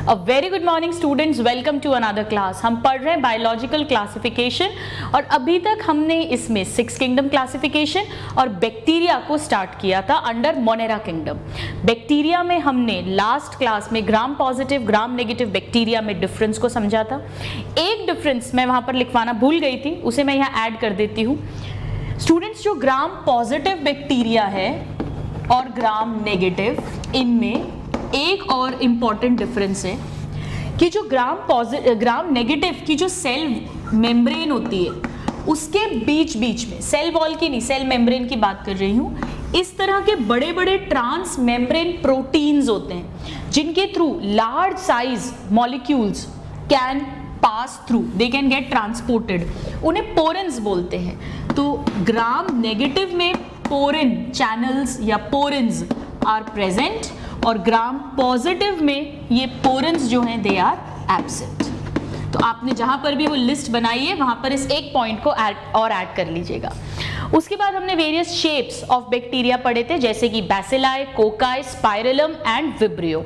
A very good morning students, welcome to another class. हम पढ़ रहे हैं बायोलॉजिकल क्लासिफिकेशन और अभी तक हमने इसमें 6 किंगडम क्लासिफिकेशन और बैक्टीरिया को स्टार्ट किया था अंडर मोनेरा किंगडम। बैक्टीरिया में हमने लास्ट क्लास में gram positive gram negative bacteria में डिफरेंस को समझा था। एक डिफरेंस मैं वहां पर लिखवाना भूल गई थी, उसे मैं यहाँ ऐड कर देती हूँ। स्टूडेंट्स, जो ग्राम पॉजिटिव बैक्टीरिया है और ग्राम नेगेटिव, इनमें एक और इम्पॉर्टेंट डिफरेंस है कि जो ग्राम नेगेटिव की जो सेल मेम्ब्रेन होती है उसके बीच बीच में, सेल वॉल की नहीं, सेल मेम्ब्रेन की बात कर रही हूँ, इस तरह के बड़े बड़े ट्रांस मेम्ब्रेन प्रोटीन्स होते हैं जिनके through large size molecules can pass through, they can get transported, उन्हें पोरेंस बोलते हैं। तो ग्राम नेगेटिव में पोरेन चैनल्स या पोरेंस आर प्रेजेंट और ग्राम पॉजिटिव में ये पोरेंस जो हैं दे आर एब्सेंट। तो आपने जहां पर भी वो लिस्ट बनाई है वहां पर इस एक पॉइंट को ऐड कर लीजिएगा। उसके बाद हमने वेरियस शेप्स ऑफ बैक्टीरिया पढ़े थे, जैसे कि bacilli, cocci, spirillum and vibrio,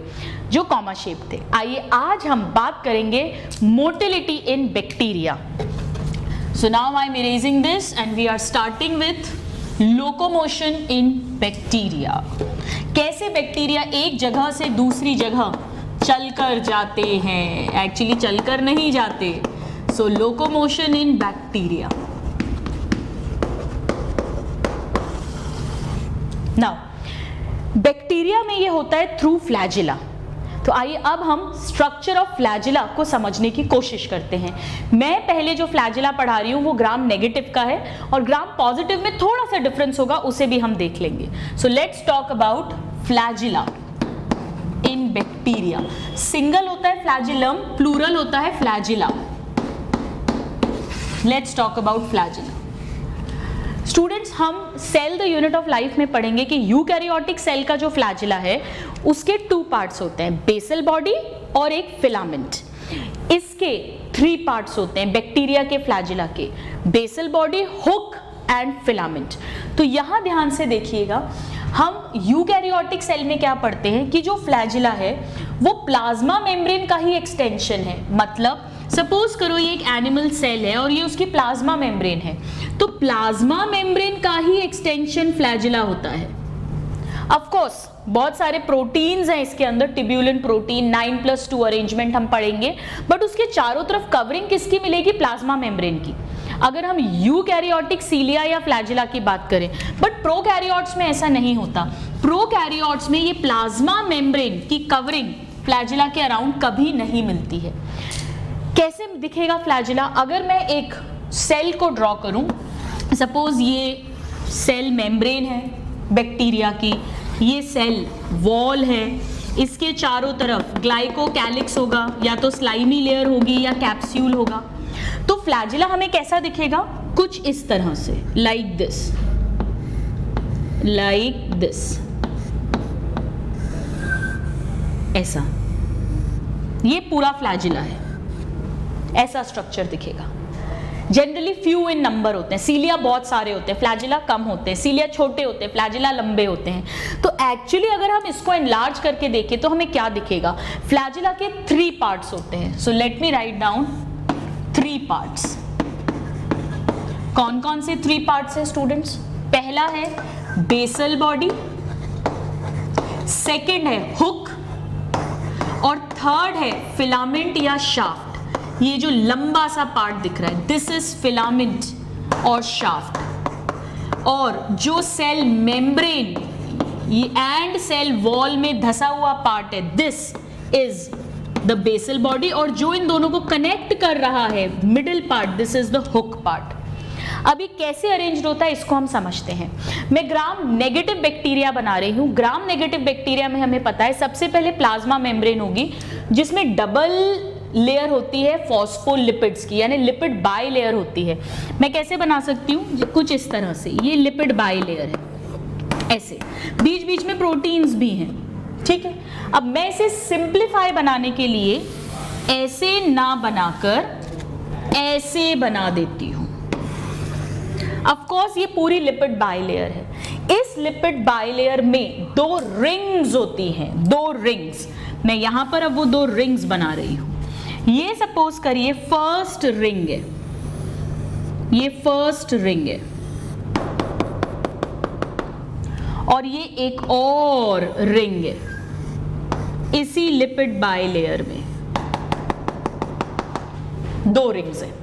जो कॉमा शेप थे। आइए आज हम बात करेंगे motility in bacteria. So now I am erasing this and we are starting with locomotion in bacteria. कैसे बैक्टीरिया एक जगह से दूसरी जगह चलकर जाते हैं, एक्चुअली चलकर नहीं जाते। So locomotion in bacteria. Now bacteria में ये होता है थ्रू फ्लैजिला। तो आइए अब हम स्ट्रक्चर ऑफ फ्लैजिला को समझने की कोशिश करते हैं। मैं पहले जो फ्लैजिला पढ़ा रही हूँ वो ग्राम नेगेटिव का है और ग्राम पॉजिटिव में थोड़ा सा डिफरेंस होगा, उसे भी हम देख लेंगे। So let's talk about flagella in bacteria. Single होता है फ्लैजिलम, प्लूरल होता है flagella. Let's talk about flagella. Students, हम cell the unit of life में पढ़ेंगे कि यूकैरियोटिक सेल का जो फ्लैजिला है उसके 2 पार्ट्स होते हैं, बेसल बॉडी और एक फिलामेंट। इसके 3 पार्ट्स होते हैं बैक्टीरिया के फ्लैजिला के, basal body, hook and filament. तो यहां ध्यान से देखिएगा, हम यूकैरियोटिक सेल में क्या पढ़ते हैं कि जो फ्लैजिला है वो प्लाज्मा मेम्ब्रेन का ही एक्सटेंशन है। मतलब सपोज करो ये एक एनिमल सेल है और ये उसकी प्लाज्मा मेम्ब्रेन है, तो प्लाज्मा मेम्ब्रेन का ही एक्सटेंशन फ्लैजिला होता है। ऑफ कोर्स बहुत सारे प्रोटीन्स हैं इसके अंदर, टिब्यूलिन प्रोटीन, 9+2 अरेंजमेंट हम पढ़ेंगे, बट उसके चारों तरफ कवरिंग किसकी मिलेगी? प्लाज्मा मेम्ब्रेन की। अगर हम यूकैरियोटिक सीलिया या फ्लैजिला की बात करें, बट प्रोकैरियोट्स में ऐसा नहीं होता। प्रोकैरियोट्स में ये प्लाज्मा मेम्ब्रेन की कवरिंग फ्लैजिला के अराउंड कभी नहीं मिलती है। कैसे दिखेगा फ्लैजिला? अगर मैं एक सेल को ड्रॉ करूं, सपोज ये सेल मेम्ब्रेन है बैक्टीरिया की, ये सेल वॉल है, इसके चारों तरफ ग्लाइकोकैलिक्स होगा, या तो स्लाइमी लेयर होगी या कैप्सूल होगा। तो फ्लैजिला हमें कैसा दिखेगा? कुछ इस तरह से, लाइक दिस, लाइक दिस, ऐसा। ये पूरा फ्लैजिला है, ऐसा स्ट्रक्चर दिखेगा। जनरली फ्यू इन नंबर होते हैं, सीलिया बहुत सारे होते हैं, फ्लैजिला कम होते हैं, सीलिया छोटे होते हैं, फ्लैजिला लंबे होते हैं। तो एक्चुअली अगर हम इसको एनलार्ज करके देखें तो हमें क्या दिखेगा? फ्लैजिला के 3 पार्ट्स होते हैं। So let me write down 3 parts. कौन कौन से 3 पार्ट्स है स्टूडेंट्स? पहला है बेसल बॉडी, सेकेंड है हुक और थर्ड है फिलामेंट या शाफ्ट। ये जो लंबा सा पार्ट दिख रहा है, दिस इज फिलामेंट और शाफ्ट। और जो cell membrane and cell wall में धसा हुआ पार्ट है, this is the basal body, और जो इन दोनों को कनेक्ट कर रहा है middle part, this is the hook part. अभी कैसे अरेंज्ड होता है इसको हम समझते हैं। मैं ग्राम नेगेटिव बैक्टीरिया बना रही हूँ। ग्राम नेगेटिव बैक्टीरिया में हमें पता है सबसे पहले प्लाज्मा मेम्ब्रेन होगी जिसमें डबल लेयर होती है फॉस्फोलिपिड्स की, यानी लिपिड बाई लेयर होती है। मैं कैसे बना सकती हूँ? कुछ इस तरह से, ये लिपिड बाई लेयर है, ऐसे बीच बीच में प्रोटीन्स भी हैं, ठीक है। अब मैं इसे सिंप्लीफाई बनाने के लिए ऐसे ना बनाकर ऐसे बना देती हूँ। ऑफ कोर्स ये पूरी लिपिड बाइलेयर है। इस लिपिड बाइलेयर में 2 रिंग्स होती हैं, 2 रिंग्स। मैं यहां पर अब वो 2 रिंग्स बना रही हूं। ये सपोज करिए फर्स्ट रिंग है, ये फर्स्ट रिंग है, और ये एक और रिंग है इसी लिपिड बाइलेयर में, 2 रिंग्स हैं।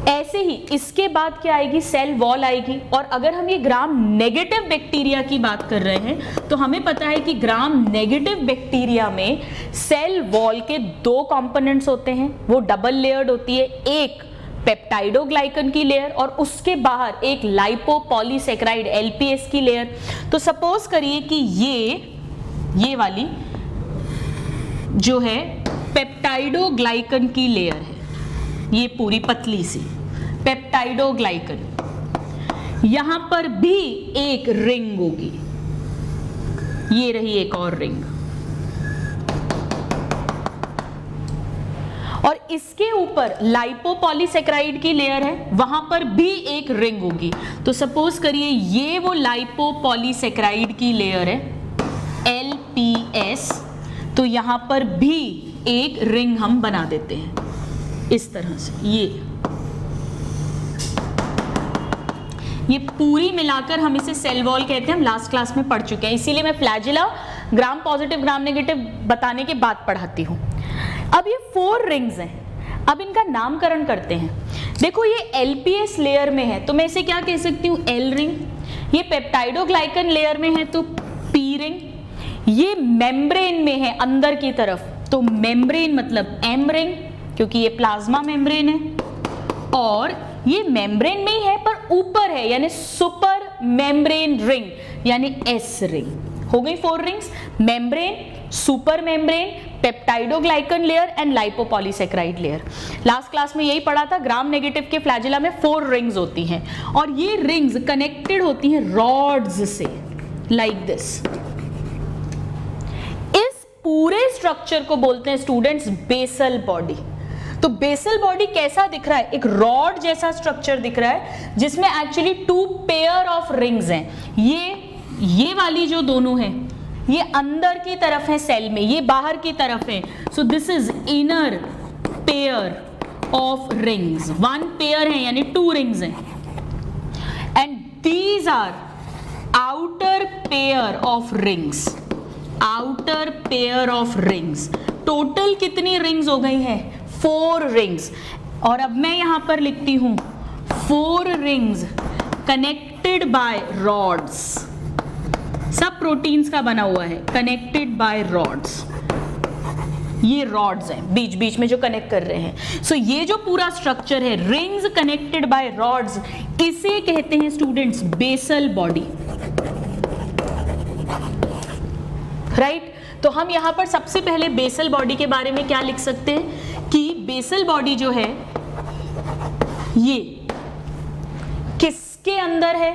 ऐसे ही इसके बाद क्या आएगी, सेल वॉल आएगी। और अगर हम ये ग्राम नेगेटिव बैक्टीरिया की बात कर रहे हैं तो हमें पता है कि ग्राम नेगेटिव बैक्टीरिया में सेल वॉल के 2 कंपोनेंट्स होते हैं, वो डबल लेयर्ड होती है, एक पेप्टाइडोग्लाइकन की लेयर और उसके बाहर एक लाइपोपॉलीसेकेराइड एलपीएस की लेयर। तो सपोज करिए कि ये वाली जो है पेप्टाइडोग्लाइकन की लेयर है, ये पूरी पतली सी पेप्टाइडोग्लाइकन, यहां पर भी एक रिंग होगी, ये रही एक और रिंग, और इसके ऊपर लाइपोपॉलीसेकेराइड की लेयर है, वहां पर भी एक रिंग होगी। तो सपोज करिए ये वो लाइपोपॉलीसेकेराइड की लेयर है LPS, तो यहां पर भी एक रिंग हम बना देते हैं इस तरह से। ये पूरी मिलाकर हम इसे सेल वॉल कहते हैं, हम लास्ट क्लास में पढ़ चुके हैं, इसीलिए मैं flagella gram positive gram negative बताने के बाद पढ़ाती हूं। अब ये 4 रिंग्स हैं, अब इनका नामकरण करते हैं। देखो ये LPS लेयर में है तो मैं इसे क्या कह सकती हूँ, L रिंग। ये पेप्टाइडोग्लाइकन लेयर में है तो P रिंग। ये मेम्ब्रेन में है अंदर की तरफ तो मेम्ब्रेन मतलब M रिंग, क्योंकि ये प्लाज्मा मेम्ब्रेन है। और ये मेम्ब्रेन में ही है पर ऊपर है यानी सुपर मेम्ब्रेन रिंग यानी S रिंग। हो गई 4 rings, membrane, super membrane, peptidoglycan layer and lipopolysaccharide layer. Last class में यही पढ़ा था, ग्राम नेगेटिव के फ्लैजिला में 4 रिंग्स होती हैं और ये रिंग्स कनेक्टेड होती हैं रॉड्स से, लाइक दिस। इस पूरे स्ट्रक्चर को बोलते हैं स्टूडेंट्स बेसल बॉडी। तो बेसल बॉडी कैसा दिख रहा है, एक रॉड जैसा स्ट्रक्चर दिख रहा है जिसमें एक्चुअली 2 पेयर ऑफ रिंग्स हैं। ये वाली जो दोनों हैं ये अंदर की तरफ है सेल में, ये बाहर की तरफ है। So this is inner pair of rings, 1 pair है यानी 2 रिंग्स हैं, and these are outer pair of rings, outer pair of rings. Total कितनी रिंग्स हो गई हैं, 4 रिंग्स। और अब मैं यहां पर लिखती हूं 4 रिंग्स कनेक्टेड बाय रॉड्स, सब प्रोटीन्स का बना हुआ है, कनेक्टेड बाय रॉड्स। ये रॉड्स हैं बीच बीच में जो कनेक्ट कर रहे हैं। सो ये जो पूरा स्ट्रक्चर है रिंग्स कनेक्टेड बाय रॉड्स, इसे कहते हैं स्टूडेंट्स बेसल बॉडी, राइट। तो हम यहां पर सबसे पहले बेसल बॉडी के बारे में क्या लिख सकते हैं कि बेसल बॉडी जो है ये किसके अंदर है,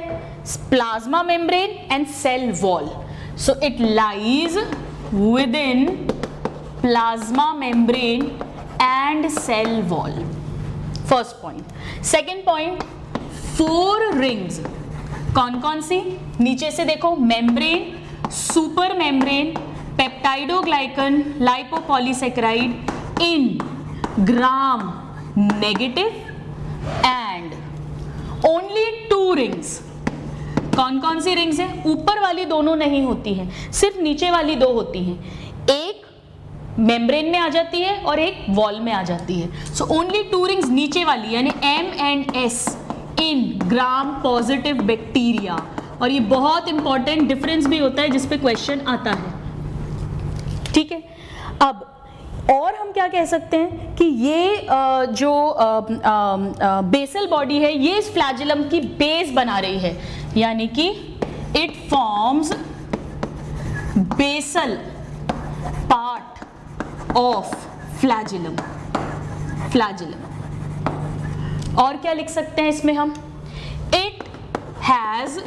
plasma membrane and cell wall. So it lies within plasma membrane and cell wall, first point. Second point, 4 rings कौन कौन सी, नीचे से देखो, membrane, super membrane, peptidoglycan, lipopolysaccharide in gram negative and only 2 rings. कौन कौन सी rings हैं, ऊपर वाली दोनों नहीं होती हैं, सिर्फ नीचे वाली 2 होती हैं, एक मेम्ब्रेन में आ जाती है और एक वॉल में आ जाती है। सो ओनली 2 रिंग्स नीचे वाली यानी M and S in gram positive bacteria. और ये बहुत इंपॉर्टेंट डिफरेंस भी होता है जिस पे क्वेश्चन आता है, ठीक है। अब और हम क्या कह सकते हैं कि ये जो बेसल बॉडी है ये इस फ्लैजिलम की बेस बना रही है, यानी कि it forms basal part of flagellum. और क्या लिख सकते हैं इसमें हम, it has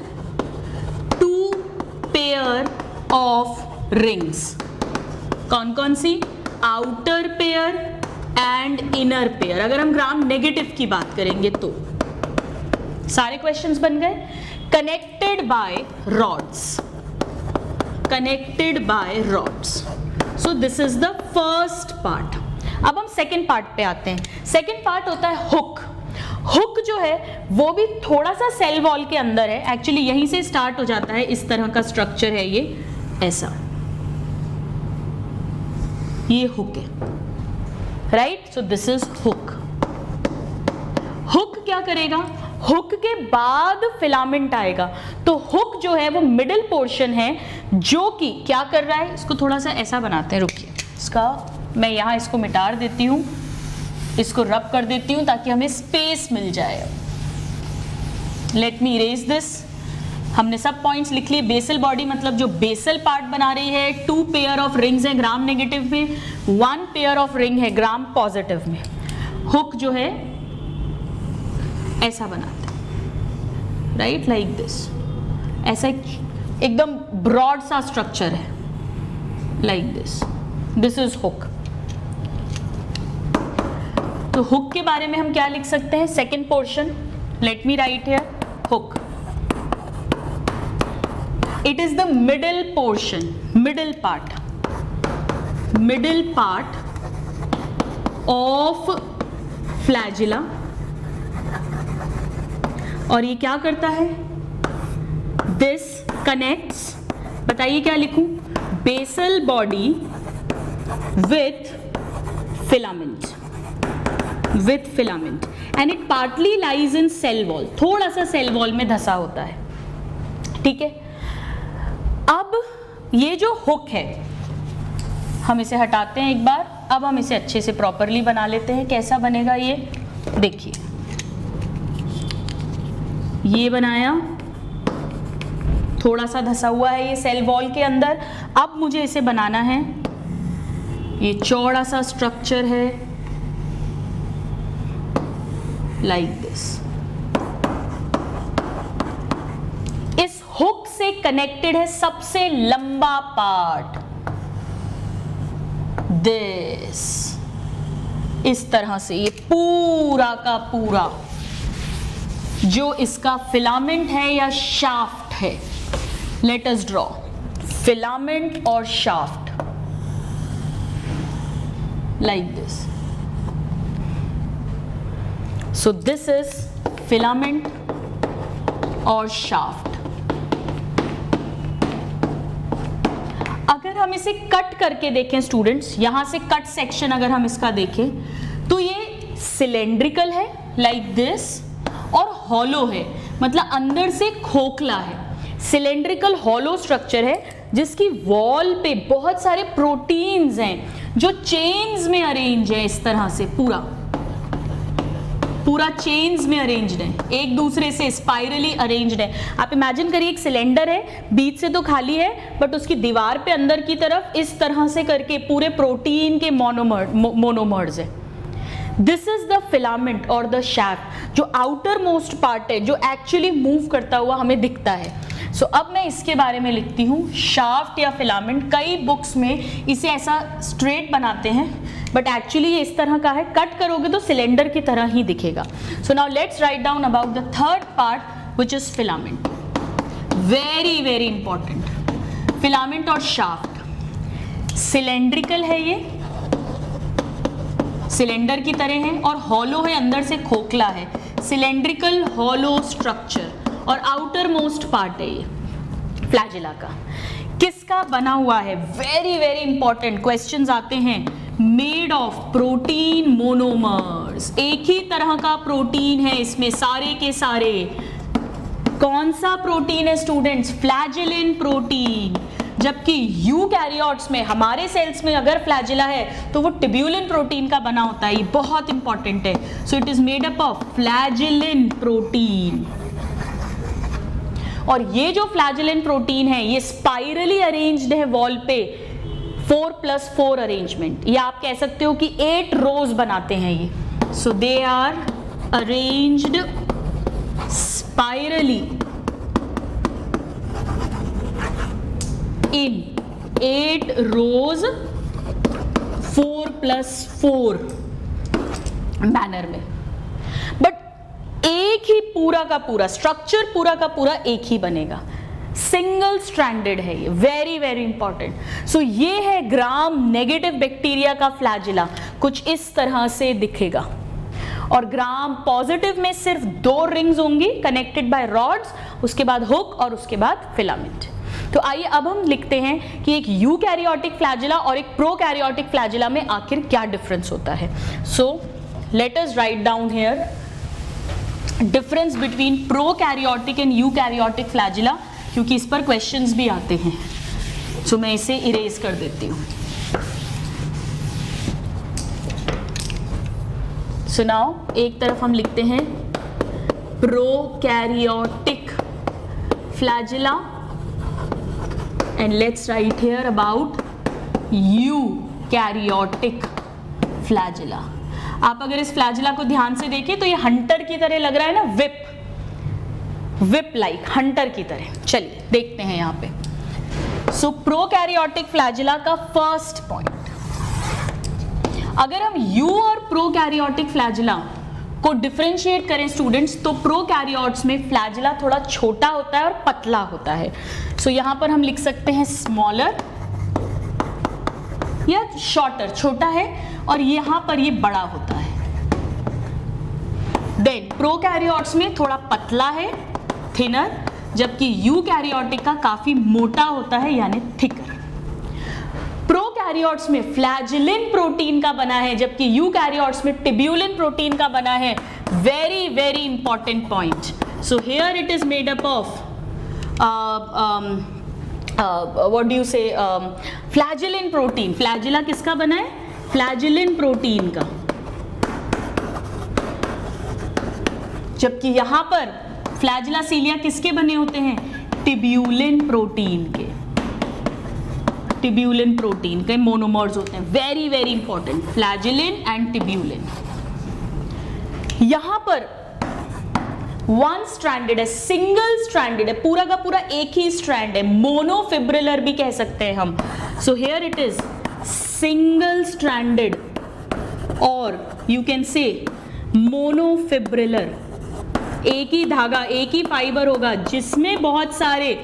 2 pair of rings. कौन कौन सी, outer pair and inner pair. अगर हम ग्राम नेगेटिव की बात करेंगे तो सारे क्वेश्चंस बन गए। Connected by rods, connected by rods. So this is the first part. अब हम सेकेंड पार्ट पे आते हैं। सेकेंड पार्ट होता है हुक। हुक जो है वो भी थोड़ा सा सेल वॉल के अंदर है, एक्चुअली यहीं से स्टार्ट हो जाता है। इस तरह का स्ट्रक्चर है ये, ऐसा, ये हुक है, right. So this is hook. Hook क्या करेगा, हुक के बाद फिलामेंट आएगा। तो हुक जो है वो मिडिल पोर्शन है जो कि क्या कर रहा है, इसको थोड़ा सा ऐसा बनाते हैं, रुकिए, इसका मैं यहाँ इसको मिटा देती हूँ, इसको रब कर देती हूँ ताकि हमें स्पेस मिल जाए। Let me erase this. हमने सब पॉइंट्स लिख लिए। बेसल बॉडी मतलब जो बेसल पार्ट बना रही है, 2 पेयर ऑफ रिंग्स है ग्राम नेगेटिव में, 1 पेयर ऑफ रिंग है ग्राम पॉजिटिव में। हुक जो है ऐसा बनाते हैं, राइट, लाइक दिस। ऐसा एकदम ब्रॉड सा स्ट्रक्चर है, like this. This is hook. तो हुक के बारे में हम क्या लिख सकते हैं, second portion, late me write here, hook. It is the middle portion, middle part of flagella। और ये क्या करता है, this connects, बताइए क्या लिखूं, basal body with filament and it partly lies in cell wall, थोड़ा सा सेल वॉल में धसा होता है, ठीक है। अब ये जो हुक है हम इसे हटाते हैं एक बार। अब हम इसे अच्छे से प्रॉपरली बना लेते हैं। कैसा बनेगा ये, देखिए, ये बनाया, थोड़ा सा धसा हुआ है ये सेल वॉल के अंदर। अब मुझे इसे बनाना है, ये चौड़ा सा स्ट्रक्चर है, लाइक दिस। इस हुक से कनेक्टेड है सबसे लंबा पार्ट, दिस, इस तरह से ये पूरा का पूरा जो इसका फिलामेंट है या शाफ्ट है। लेट अस ड्रॉ फिलामेंट और shaft, like this. So this is filament और शाफ्ट। अगर हम इसे कट करके देखें स्टूडेंट्स, यहां से कट सेक्शन अगर हम इसका देखें तो ये सिलेंड्रिकल है, लाइक दिस, और हॉलो है, मतलब अंदर से खोखला है। सिलेंड्रिकल हॉलो स्ट्रक्चर है जिसकी वॉल पे बहुत सारे प्रोटीन्स हैं जो चेन्स में अरेंज है, इस तरह से पूरा चेन्स में अरेंज्ड है, एक दूसरे से स्पाइरली अरेंज्ड है। आप इमेजिन करिए एक सिलेंडर है, बीच से तो खाली है बट उसकी दीवार पे अंदर की तरफ इस तरह से करके पूरे प्रोटीन के मोनोमर्स है। दिस इज द फिलामेंट और द शैफ्ट, जो आउटर मोस्ट पार्ट है जो एक्चुअली मूव करता हुआ हमें दिखता है। सो अब मैं इसके बारे में लिखती हूँ, शाफ्ट या फिलामेंट। कई बुक्स में इसे ऐसा स्ट्रेट बनाते हैं बट एक्चुअली ये इस तरह का है, कट करोगे तो सिलेंडर की तरह ही दिखेगा। So now let's write down about the third part which is filament. Very very important. Filament और शाफ्ट सिलेंड्रिकल है, ये सिलेंडर की तरह है और हॉलो है, अंदर से खोखला है, सिलेंड्रिकल हॉलो स्ट्रक्चर, और आउटर मोस्ट पार्ट है ये फ्लैजिला का। किसका बना हुआ है, वेरी वेरी इंपॉर्टेंट क्वेश्चंस आते हैं, मेड ऑफ प्रोटीन मोनोमर्स। एक ही तरह का प्रोटीन है इसमें, सारे के सारे। कौन सा प्रोटीन है स्टूडेंट्स, फ्लैजिलिन प्रोटीन। जबकि यूकैरियोट्स में, हमारे सेल्स में अगर फ्लैजिला है तो वो टिब्यूलिन प्रोटीन का बना होता है, ये बहुत इंपॉर्टेंट है। So it is made up of flagellin protein. और ये जो फ्लैजिलिन प्रोटीन है ये स्पाइरली अरेंज्ड है वॉल पे, 4+4 अरेंजमेंट, या आप कह सकते हो कि 8 रोज बनाते हैं ये। So they are arranged spirally in 8 rows 4+4 manner में। बट एक ही पूरा का पूरा स्ट्रक्चर, पूरा का पूरा एक ही बनेगा। सिंगल स्ट्रैंडेड है ये, वेरी वेरी इंपॉर्टेंट। सो ये है ग्राम नेगेटिव बैक्टीरिया का फ्लैजिला, कुछ इस तरह से दिखेगा। और ग्राम पॉजिटिव में सिर्फ 2 रिंग्स होंगी कनेक्टेड बाय रॉड्स, उसके बाद हुक और उसके बाद फिलामेंट। तो आइए अब हम लिखते हैं कि एक यूकैरियोटिक फ्लैजिला और एक प्रोकैरियोटिक फ्लैजिला में आखिर क्या डिफरेंस होता है। So let us write down here difference between prokaryotic and eukaryotic flagella, क्योंकि इस पर क्वेश्चंस भी आते हैं। सो मैं इसे इरेज कर देती हूँ। सो नाउ एक तरफ हम लिखते हैं prokaryotic flagella and let's write here about eukaryotic flagella। आप अगर इस फ्लैजिला को ध्यान से देखें तो ये हंटर की तरह लग रहा है ना, विप लाइक हंटर की तरह। चलिए देखते हैं यहाँ पे। सो प्रोकैरियोटिक फ्लैजिला का फर्स्ट पॉइंट, अगर हम यू और प्रोकैरियोटिक फ्लैजिला को डिफरेंशिएट करें स्टूडेंट्स, तो प्रोकैरियोट्स में फ्लैजिला थोड़ा छोटा होता है और पतला होता है। सो यहां पर हम लिख सकते हैं स्मॉलर या शॉर्टर, छोटा है, और यहां पर ये बड़ा होता है। देन प्रोकैरियोट्स में थोड़ा पतला है, थिनर, जबकि यूकैरियोटिक का काफी मोटा होता है यानी थिकर। प्रोकैरियोट्स में फ्लैजिलिन प्रोटीन का बना है, जबकि यूकैरियोट्स में टिब्यूलिन प्रोटीन का बना है। Very very important point. So here it is made up of what do you से, फ्लैजिलिन प्रोटीन। फ्लैजिला किसका बना है? फ्लैजिलिन प्रोटीन का, जबकि यहां पर फ्लैजिला सीलिया किसके बने होते हैं? टिब्यूलिन प्रोटीन के, टिब्यूलिन प्रोटीन के मोनोमर्स होते हैं। Very very important, flagellin and टिब्यूलिन। यहां पर वन स्ट्रैंडेड है, सिंगल स्ट्रैंडेड है, पूरा का पूरा एक ही स्ट्रैंड है, मोनोफिब्रिलर भी कह सकते हैं हम। So here it is single stranded और यू कैन से मोनोफिब्रिलर, एक ही धागा, एक ही फाइबर होगा जिसमें बहुत सारे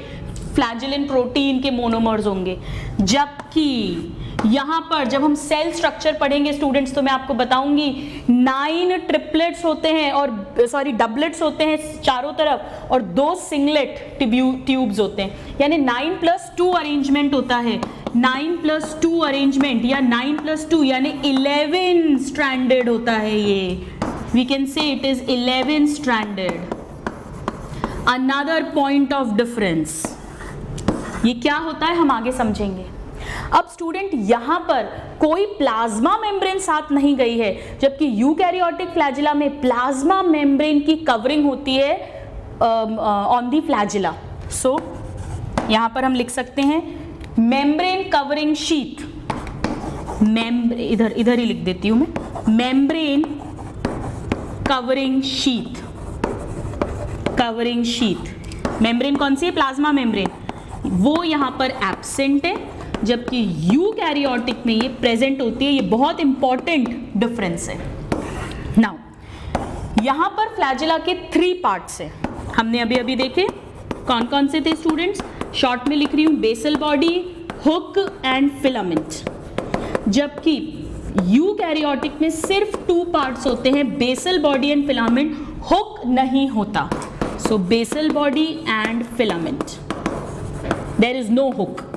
फ्लैजिलिन प्रोटीन के मोनोमर्स होंगे। जबकि यहां पर जब हम सेल स्ट्रक्चर पढ़ेंगे स्टूडेंट्स, तो मैं आपको बताऊंगी 9 ट्रिपलेट्स होते हैं, और डबलेट्स होते हैं चारों तरफ, और 2 सिंगलेट ट्यूब्स होते हैं, यानी 9+2 अरेंजमेंट होता है। 9+2 अरेंजमेंट या 9+2 यानी 11 स्ट्रैंडेड होता है ये। We can say it is 11 stranded. Another point of difference, ये क्या होता है हम आगे समझेंगे। अब स्टूडेंट यहां पर कोई प्लाज्मा मेम्ब्रेन साथ नहीं गई है, जबकि यूकैरियोटिक फ्लैजिला में प्लाज्मा मेम्ब्रेन की कवरिंग होती है ऑन दी फ्लैजिला। सो यहां पर हम लिख सकते हैं मेम्ब्रेन कवरिंग शीथ, इधर ही लिख देती हूं मैं, membrane covering sheath. Covering sheath membrane कौन सी है? प्लाज्मा मेम्ब्रेन, वो यहां पर एब्सेंट है, जबकि यूकैरियोटिक में ये प्रेजेंट होती है। ये बहुत इंपॉर्टेंट डिफरेंस है। नाउ यहां पर फ्लैजिला के 3 पार्ट्स हैं, हमने अभी अभी देखे। कौन कौन से थे स्टूडेंट्स? शॉर्ट में लिख रही हूं, basal body, hook and filament. जबकि यूकैरियोटिक में सिर्फ 2 पार्ट्स होते हैं, basal body and filament, hook नहीं होता। So basal body and filament, there is no hook.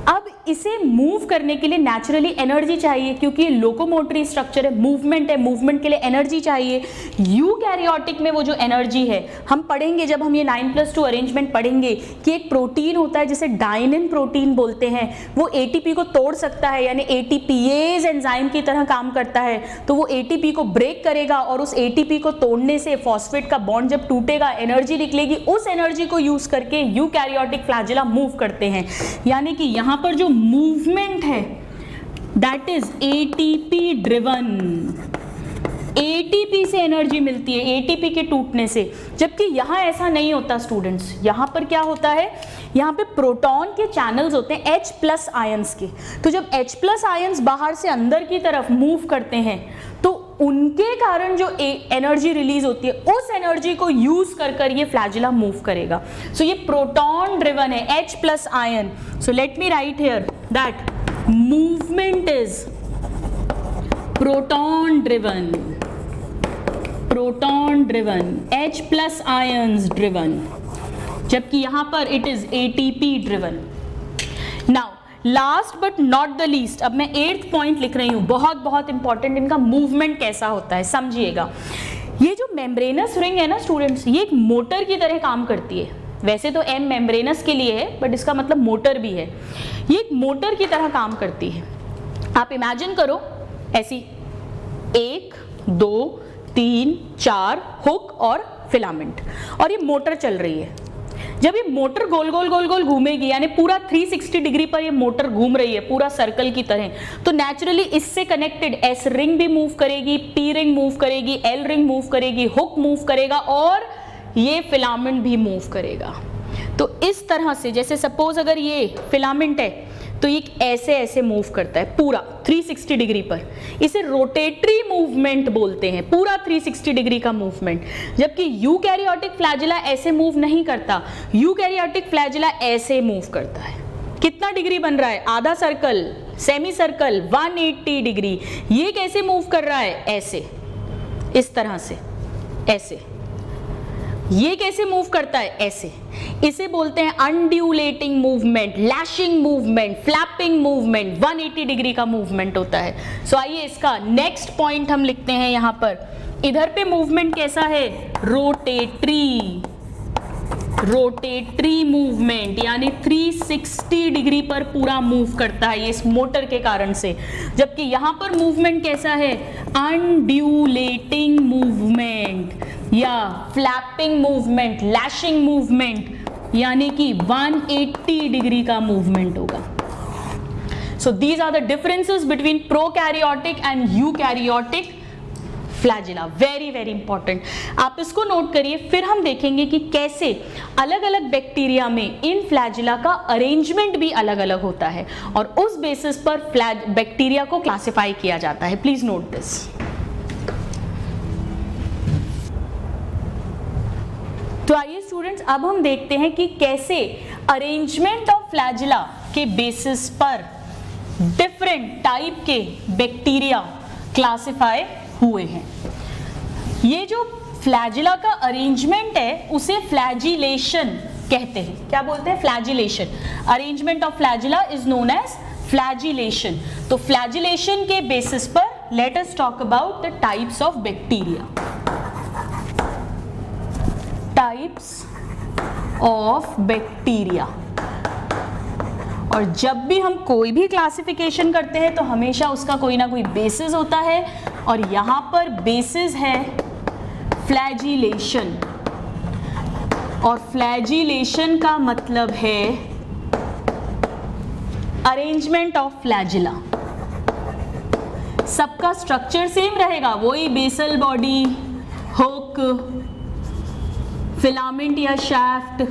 अब इसे मूव करने के लिए नेचुरली एनर्जी चाहिए, क्योंकि ये लोकोमोटरी स्ट्रक्चर है, मूवमेंट है, मूवमेंट के लिए एनर्जी चाहिए। यूकैरियोटिक में वो जो एनर्जी है, हम पढ़ेंगे जब हम ये 9+2 अरेंजमेंट पढ़ेंगे कि एक प्रोटीन होता है जिसे डायनिन प्रोटीन बोलते हैं, वो एटीपी को तोड़ सकता है, यानी एटीपीएज एंजाइम की तरह काम करता है। तो वो एटीपी को ब्रेक करेगा और उस एटीपी को तोड़ने से फॉस्फेट का बॉन्ड जब टूटेगा एनर्जी निकलेगी, उस एनर्जी को यूज करके यूकैरियोटिक फ्लैजिला मूव करते हैं। यानी कि यहां पर जो मूवमेंट है that is ATP driven, ATP से एनर्जी मिलती है, एटीपी के टूटने से। जबकि यहां ऐसा नहीं होता स्टूडेंट्स, यहां पर क्या होता है, यहां पे प्रोटॉन के चैनल्स होते हैं H+ आयंस के। तो जब H+ आयंस बाहर से अंदर की तरफ मूव करते हैं तो उनके कारण जो एनर्जी रिलीज होती है उस एनर्जी को यूज कर ये फ्लैजिला मूव करेगा। सो ये प्रोटॉन ड्रिवन है, H plus ion. So let me write here that movement is proton driven, proton driven, H plus ions driven, जबकि यहां पर it is ATP driven. Now last but not the least, अब मैं 8th point लिख रही हूं, बहुत बहुत इंपॉर्टेंट, इनका मूवमेंट कैसा होता है समझिएगा। ये जो मेम्ब्रेनस रिंग है ना स्टूडेंट्स, ये एक मोटर की तरह काम करती है। वैसे तो M मेम्ब्रेनस के लिए है बट इसका मतलब मोटर भी है। ये एक मोटर की तरह काम करती है। आप इमेजिन करो ऐसी 1 2 3 4 हुक और फिलामेंट, और ये मोटर चल रही है। जब ये मोटर गोल गोल गोल गोल घूमेगी, यानी पूरा 360 डिग्री पर ये मोटर घूम रही है पूरा सर्कल की तरह, तो नेचुरली इससे कनेक्टेड S रिंग भी मूव करेगी, P रिंग मूव करेगी, L रिंग मूव करेगी, हुक मूव करेगा और ये फिलामेंट भी मूव करेगा। तो इस तरह से, जैसे सपोज अगर ये फिलामेंट है तो ये ऐसे ऐसे मूव करता है पूरा 360 डिग्री पर, इसे रोटेटरी मूवमेंट बोलते हैं, पूरा 360 डिग्री का मूवमेंट। जबकि यूकैरियोटिक फ्लैजिला ऐसे मूव नहीं करता, यूकैरियोटिक फ्लैजिला ऐसे मूव करता है। कितना डिग्री बन रहा है? आधा सर्कल, सेमी सर्कल, 180 डिग्री। ये कैसे मूव कर रहा है? ऐसे, इस तरह से, ऐसे। ये कैसे मूव करता है? ऐसे। इसे बोलते हैं undulating movement, lashing movement, flapping movement, 180 degree का मूवमेंट होता है। सो आइए इसका नेक्स्ट पॉइंट हम लिखते हैं यहां पर। इधर पे मूवमेंट कैसा है? रोटेटरी, रोटेटरी मूवमेंट, यानी 360 डिग्री पर पूरा मूव करता है ये इस मोटर के कारण से। जबकि यहां पर मूवमेंट कैसा है? अनड्यूलेटिंग मूवमेंट या फ्लैपिंग मूवमेंट, लैशिंग मूवमेंट, यानी कि 180 डिग्री का मूवमेंट होगा। So these are the differences between prokaryotic and eukaryotic flagella. Very very important, आप इसको नोट करिए। फिर हम देखेंगे कि कैसे अलग अलग बैक्टीरिया में इन फ्लैजिला का अरेंजमेंट भी अलग अलग होता है और उस बेसिस पर बैक्टीरिया को क्लासिफाई किया जाता है। Please note this. तो आइए स्टूडेंट्स, अब हम देखते हैं कि कैसे अरेंजमेंट ऑफ फ्लैजिला के बेसिस पर डिफरेंट टाइप के बैक्टीरिया क्लासिफाई हुए हैं। ये जो फ्लैजिला का अरेंजमेंट है उसे फ्लैजिलेशन कहते हैं। क्या बोलते हैं? Flagellation. Arrangement of flagella is known as flagellation. तो फ्लैजिलेशन के बेसिस पर let us talk about the types of bacteria. Types of bacteria. और जब भी हम कोई भी क्लासिफिकेशन करते हैं तो हमेशा उसका कोई ना कोई बेसिस होता है, और यहां पर बेसिस है फ्लैजिलेशन। और फ्लैजिलेशन का मतलब है अरेंजमेंट ऑफ फ्लैजिला। सबका स्ट्रक्चर सेम रहेगा, वही बेसल बॉडी, हुक, फिलामेंट या शाफ्ट,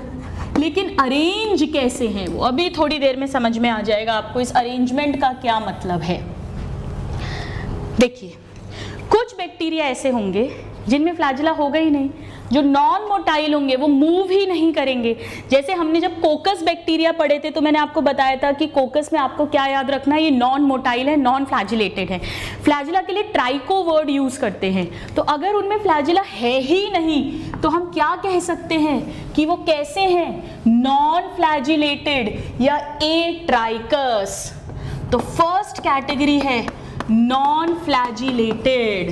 लेकिन अरेंज कैसे हैं वो अभी थोड़ी देर में समझ में आ जाएगा आपको इस अरेंजमेंट का क्या मतलब है। देखिए, कुछ बैक्टीरिया ऐसे होंगे जिनमें फ्लैजिला होगा ही नहीं, जो नॉन मोटाइल होंगे, वो मूव ही नहीं करेंगे। जैसे हमने जब कोकस बैक्टीरिया पढ़े थे तो मैंने आपको बताया था कि कोकस में आपको क्या याद रखना है, ये नॉन मोटाइल है, नॉन फ्लैजिलेटेड है। फ्लैजिला के लिए ट्राइको वर्ड यूज करते हैं। तो अगर उनमें फ्लैजिला है ही नहीं तो हम क्या कह सकते हैं कि वो कैसे हैं? नॉन फ्लैजिलेटेड या एट्राइकस। तो फर्स्ट कैटेगरी है नॉन फ्लैजिलेटेड,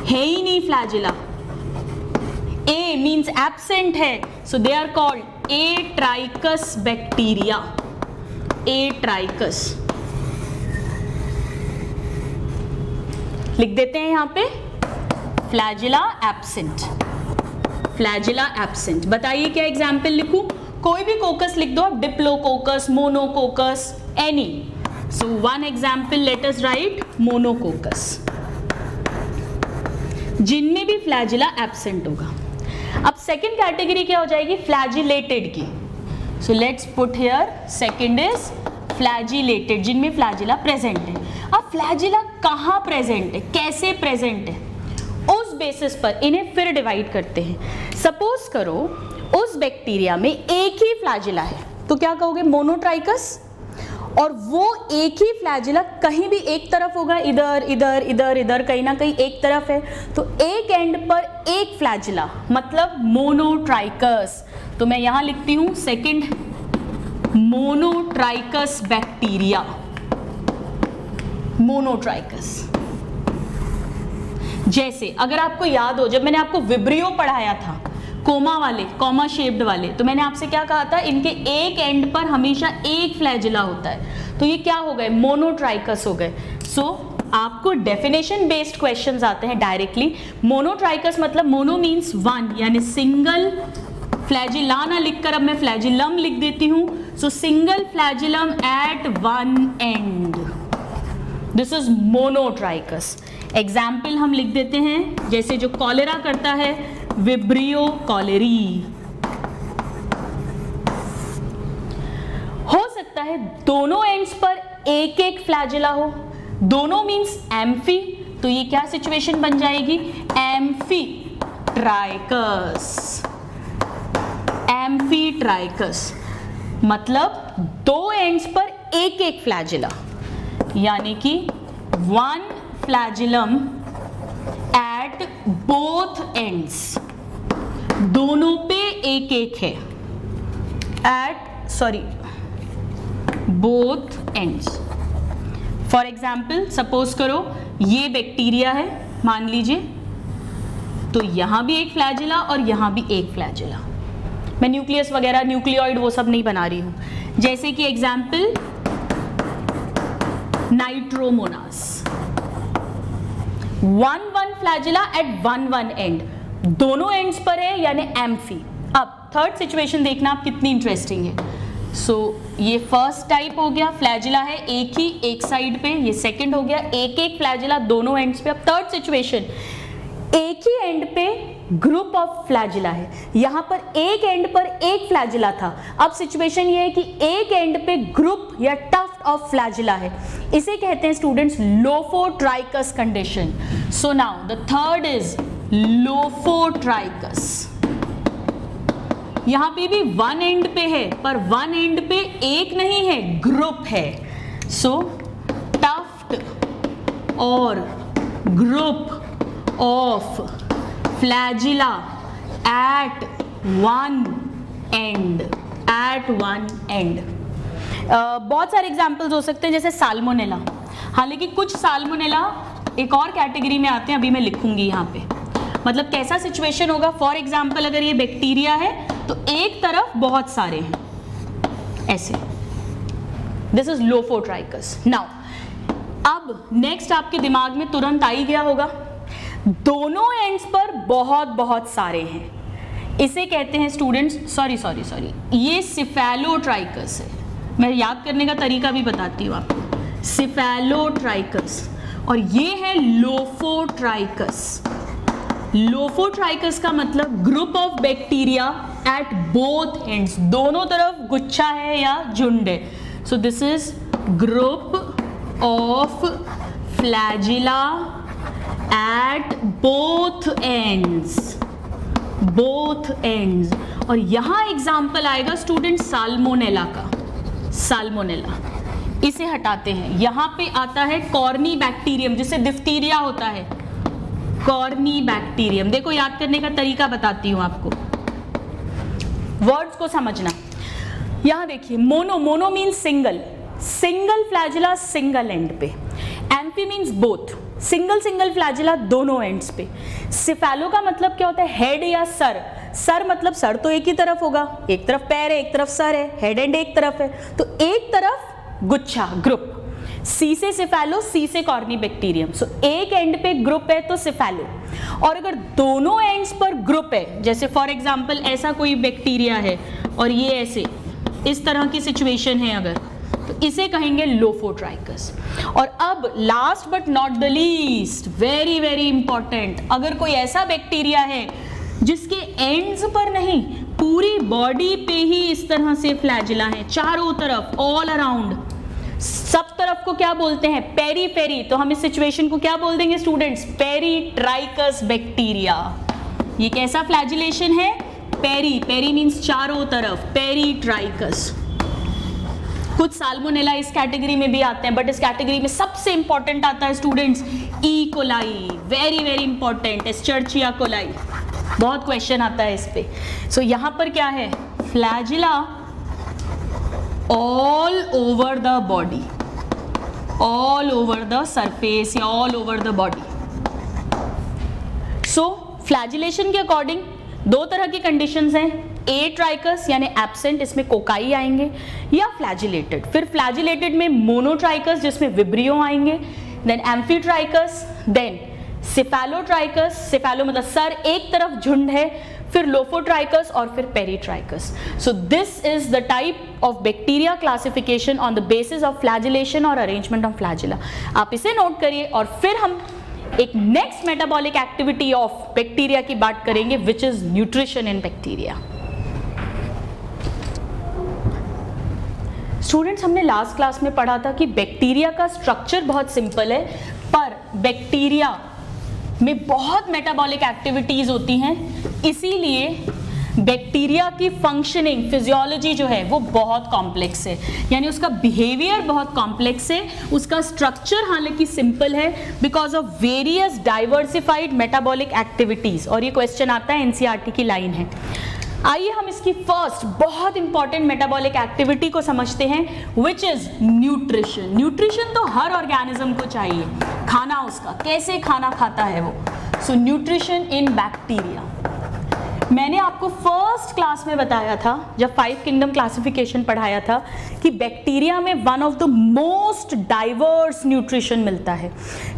है ही नहीं फ्लैजिला। A means absent है, so they are called atrichous bacteria. Atrichous लिख देते हैं यहां पे फ्लैजिला एब्सेंट, फ्लैजिला एब्सेंट। बताइए क्या एग्जाम्पल लिखूं? कोई भी कोकस लिख दो आप, diplococcus, monococcus, any. So one example let us right monococcus, जिनमें भी फ्लैजिला एब्सेंट होगा। अब सेकंड कैटेगरी क्या हो जाएगी? फ्लैजिलेटेड की। So let's put here second is flagellated, जिनमें फ्लैजिला प्रेजेंट है। अब फ्लैजिला कहाँ प्रेजेंट है, कैसे प्रेजेंट है, उस बेसिस पर इन्हें फिर डिवाइड करते हैं। सपोज करो उस बैक्टीरिया में एक ही फ्लैजिला है, तो क्या कहोगे, मोनोट्राइकस। और वो एक ही फ्लैजिला कहीं भी एक तरफ होगा, इधर इधर इधर इधर, कहीं ना कहीं एक तरफ है, तो एक एंड पर एक फ्लैजिला मतलब मोनोट्राइकस। तो मैं यहां लिखती हूं सेकंड, मोनोट्राइकस बैक्टीरिया, मोनोट्राइकस। जैसे अगर आपको याद हो, जब मैंने आपको विब्रियो पढ़ाया था, कोमा वाले, कॉमा शेप्ड वाले, तो मैंने आपसे क्या कहा था, इनके एक एंड पर हमेशा एक फ्लैजिला होता है, तो ये क्या हो गए, मोनोट्राइकस हो गए। सो आपको डेफिनेशन बेस्ड क्वेश्चंस आते हैं डायरेक्टली। मोनोट्राइकस मतलब मोनो मीन्स वन, यानी सिंगल, फ्लैजिला ना लिखकर अब मैं फ्लैजिलम लिख देती हूं। So single flagellum at one end, this is monotrichous. Example हम लिख देते हैं, जैसे जो कॉलेरा करता है, विब्रियो कॉलेरी। हो सकता है दोनों एंड्स पर एक एक फ्लैजिला हो, दोनों मींस एम्फी, तो ये क्या सिचुएशन बन जाएगी, एम्फीट्राइकस। एम्फीट्राइकस मतलब दो एंड्स पर एक एक फ्लैजिला, यानी कि one flagellum at both ends, दोनों पे एक एक है, both ends. For example suppose करो ये बैक्टीरिया है, मान लीजिए, तो यहां भी एक फ्लैजिला और यहां भी एक फ्लैजिला। मैं न्यूक्लियस वगैरह, न्यूक्लियोइड वो सब नहीं बना रही हूं। जैसे कि example Nitrosomonas, one flagella at one end, दोनों एंड्स पर है, यानी एम्फी। अब थर्ड सिचुएशन देखना आप कितनी इंटरेस्टिंग है। सो ये फर्स्ट टाइप हो गया, फ्लैजिला है एक ही एक साइड पे, ये सेकंड हो गया एक एक फ्लैजिला दोनों एंड्स पे। अब थर्ड सिचुएशन, एक ही एंड पे ग्रुप ऑफ फ्लैजिला है, यहां पर एक एंड पर एक फ्लैजिला था, अब सिचुएशन ये है कि एक एंड पे ग्रुप या टफ्ट ऑफ फ्लैजिला है, इसे कहते हैं students lophotrichous condition. So now the third is lophotrichous. यहां पे भी वन एंड पे है, पर वन एंड पे एक नहीं है, ग्रुप है। सो टफ्ट और group of flagella at one end, at one end. बहुत सारे एग्जाम्पल्स हो सकते हैं, जैसे साल्मोनेला। हालांकि कुछ साल्मोनेला एक और कैटेगरी में आते हैं, अभी मैं लिखूंगी यहाँ पे। मतलब कैसा सिचुएशन होगा, फॉर एग्जाम्पल अगर ये बैक्टीरिया है तो एक तरफ बहुत सारे हैं, ऐसे, दिस इज लोफोट्राइकस। नाउ अब नेक्स्ट आपके दिमाग में तुरंत आ ही गया होगा, दोनों एंड्स पर बहुत बहुत सारे हैं, इसे कहते हैं स्टूडेंट्स, सॉरी ये सिफेलोट्राइकस है। मैं याद करने का तरीका भी बताती हूँ आपको, सिफेलोट्राइकस, और ये है लोफोट्राइकस। लोफोट्राइकस का मतलब group of bacteria at both ends, दोनों तरफ गुच्छा है या झुंड है। So this is group of flagella at both ends, both ends. और यहां एग्जाम्पल आएगा स्टूडेंट साल्मोनेला का, साल्मोनेला, इसे हटाते हैं। यहां पे आता है कॉर्नी बैक्टीरियम, जिससे डिफ्टीरिया होता है, कॉर्नी बैक्टीरियम। देखो याद करने का तरीका बताती हूं आपको, वर्ड्स को समझना। यहां देखिए, mono means single, single flagella single end पे। Amphi means both, single flagella दोनों एंड्स पे। सिफेलो का मतलब क्या होता है, हेड या सर। सर मतलब सर तो एक ही तरफ होगा, एक तरफ पैर है एक तरफ सर है, हेड एंड एक तरफ है, तो एक तरफ गुच्छा, ग्रुप। सी से सिफेलो, सी से कॉर्नी बैक्टीरियम। सो एक एंड पे ग्रुप है तो सिफेलो, और अगर दोनों एंड्स पर ग्रुप है, जैसे फॉर एग्जांपल ऐसा कोई बैक्टीरिया है और ये ऐसे इस तरह की सिचुएशन है अगर, तो इसे कहेंगे लोफोट्राइकस। और अब last but not the least, very very important, अगर कोई ऐसा बैक्टीरिया है जिसके एंड्स पर नहीं, पूरी बॉडी पे ही इस तरह से फ्लैजिला है, चारों तरफ, ऑल अराउंड, सब तरफ को क्या बोलते हैं? पेरीफेरी। तो हम इस सिचुएशन को क्या बोल देंगे स्टूडेंट्स? Peritrichous bacteria. ये कैसा फ्लैजिलेशन है? पेरी। पेरी मीन्स चारों तरफ, पेरीट्राइकस। कुछ साल्मोनेला इस कैटेगरी में भी आते हैं, बट इस कैटेगरी में सबसे इंपॉर्टेंट आता है students E coli. Very very important, Escherichia coli. बहुत क्वेश्चन आता है इस पे। सो यहां पर क्या है? Flagella all over the body, all over the surface या all over the body. So flagellation के अकॉर्डिंग दो तरह की कंडीशंस हैं, एट्राइकस यानी एब्सेंट, इसमें कोकाई आएंगे, या फ्लैजिलेटेड। फिर फ्लैजिलेटेड में मोनोट्राइकस जिसमें विब्रियो आएंगे, देन एम्फीट्राइकस, देन सिफेलोट्राइकस। सिफेलो मतलब सर एक तरफ झुंड है, फिर लोफोट्राइकस और फिर peritrichous. So this is the type of bacteria classification on the basis of flagellation और अरेंजमेंट ऑफ फ्लैजिला। आप इसे नोट करिए और फिर हम एक next metabolic activity of bacteria की बात करेंगे, which is nutrition in bacteria. Students, हमने लास्ट क्लास में पढ़ा था कि बैक्टीरिया का स्ट्रक्चर बहुत सिंपल है, पर बैक्टीरिया में बहुत मेटाबॉलिक एक्टिविटीज होती हैं, इसीलिए बैक्टीरिया की फंक्शनिंग फिजियोलॉजी जो है वो बहुत कॉम्प्लेक्स है, यानी उसका बिहेवियर बहुत कॉम्प्लेक्स है, उसका स्ट्रक्चर हालांकि सिंपल है because of various diversified metabolic activities. और ये क्वेश्चन आता है, एनसीईआरटी की लाइन है। आइए हम इसकी फर्स्ट बहुत इंपॉर्टेंट मेटाबॉलिक एक्टिविटी को समझते हैं, विच इज न्यूट्रिशन। न्यूट्रिशन तो हर ऑर्गेनिज्म को चाहिए, खाना उसका कैसे खाना खाता है वो। सो न्यूट्रिशन इन बैक्टीरिया, मैंने आपको फर्स्ट क्लास में बताया था जब 5 किंगडम क्लासिफिकेशन पढ़ाया था कि बैक्टीरिया में one of the most diverse nutrition मिलता है,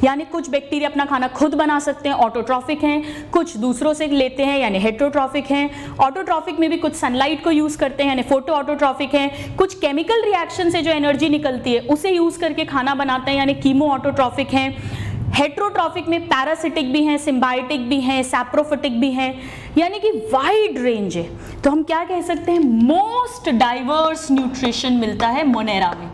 यानी कुछ बैक्टीरिया अपना खाना खुद बना सकते हैं, ऑटोट्रॉफिक हैं, कुछ दूसरों से लेते हैं यानी हेटेरोट्रॉफिक हैं। ऑटोट्रॉफिक में भी कुछ सनलाइट को यूज करते हैं यानी फोटो ऑटोट्रॉफिक हैं, कुछ केमिकल रिएक्शन से जो एनर्जी निकलती है उसे यूज करके खाना बनाते हैं यानी कीमो ऑटोट्रॉफिक हैं। हेट्रोट्रॉफिक में पैरासिटिक भी हैं, सिम्बायोटिक भी हैं, सैप्रोफिटिक भी हैं, यानी कि वाइड रेंज है। तो हम क्या कह सकते हैं, मोस्ट डाइवर्स न्यूट्रिशन मिलता है मोनेरा में।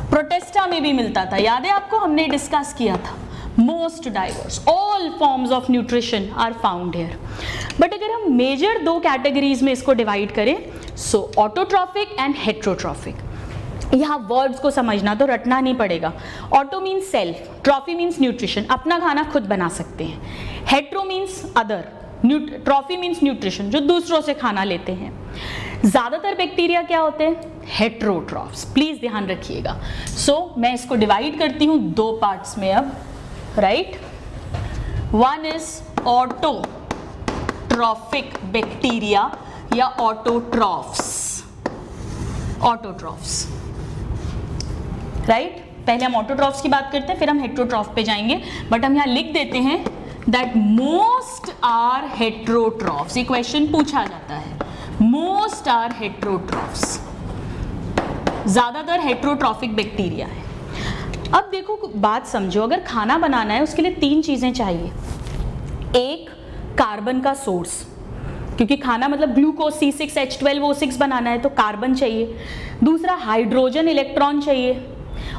प्रोटेस्टा में भी मिलता था, याद है आपको, हमने डिस्कस किया था। Most diverse, all forms of nutrition are found here. But अगर हम मेजर 2 कैटेगरीज में इसको डिवाइड करें, सो ऑटोट्रॉफिक एंड हेट्रोट्रॉफिक। यहाँ वर्ड्स को समझना तो रटना नहीं पड़ेगा। Auto means self, trophy means nutrition, अपना खाना खुद बना सकते हैं। Hetero means other, trophy means nutrition, जो दूसरों से खाना लेते हैं। ज्यादातर बैक्टीरिया क्या होते हैं, हेट्रोट्रॉफ्स, प्लीज ध्यान रखिएगा। सो मैं इसको डिवाइड करती हूँ 2 पार्ट्स में अब, right. One is autotrophic bacteria या ऑटोट्रॉफ्स, ऑटोट्रॉफ्स, राइट। पहले हम ऑटोट्रॉफ्स की बात करते हैं, फिर हम हेट्रोट्रॉफ पे जाएंगे, बट हम यहाँ लिख देते हैं दैट मोस्ट आर हेट्रोट्रॉफ्स। ये क्वेश्चन पूछा जाता है, मोस्ट आर हेट्रोट्रॉफ्स, ज्यादातर हेट्रोट्रॉफिक बैक्टीरिया है। अब देखो बात समझो, अगर खाना बनाना है उसके लिए 3 चीजें चाहिए। एक, कार्बन का सोर्स, क्योंकि खाना मतलब ग्लूकोज C6H12O6 बनाना है तो कार्बन चाहिए। दूसरा, हाइड्रोजन इलेक्ट्रॉन चाहिए।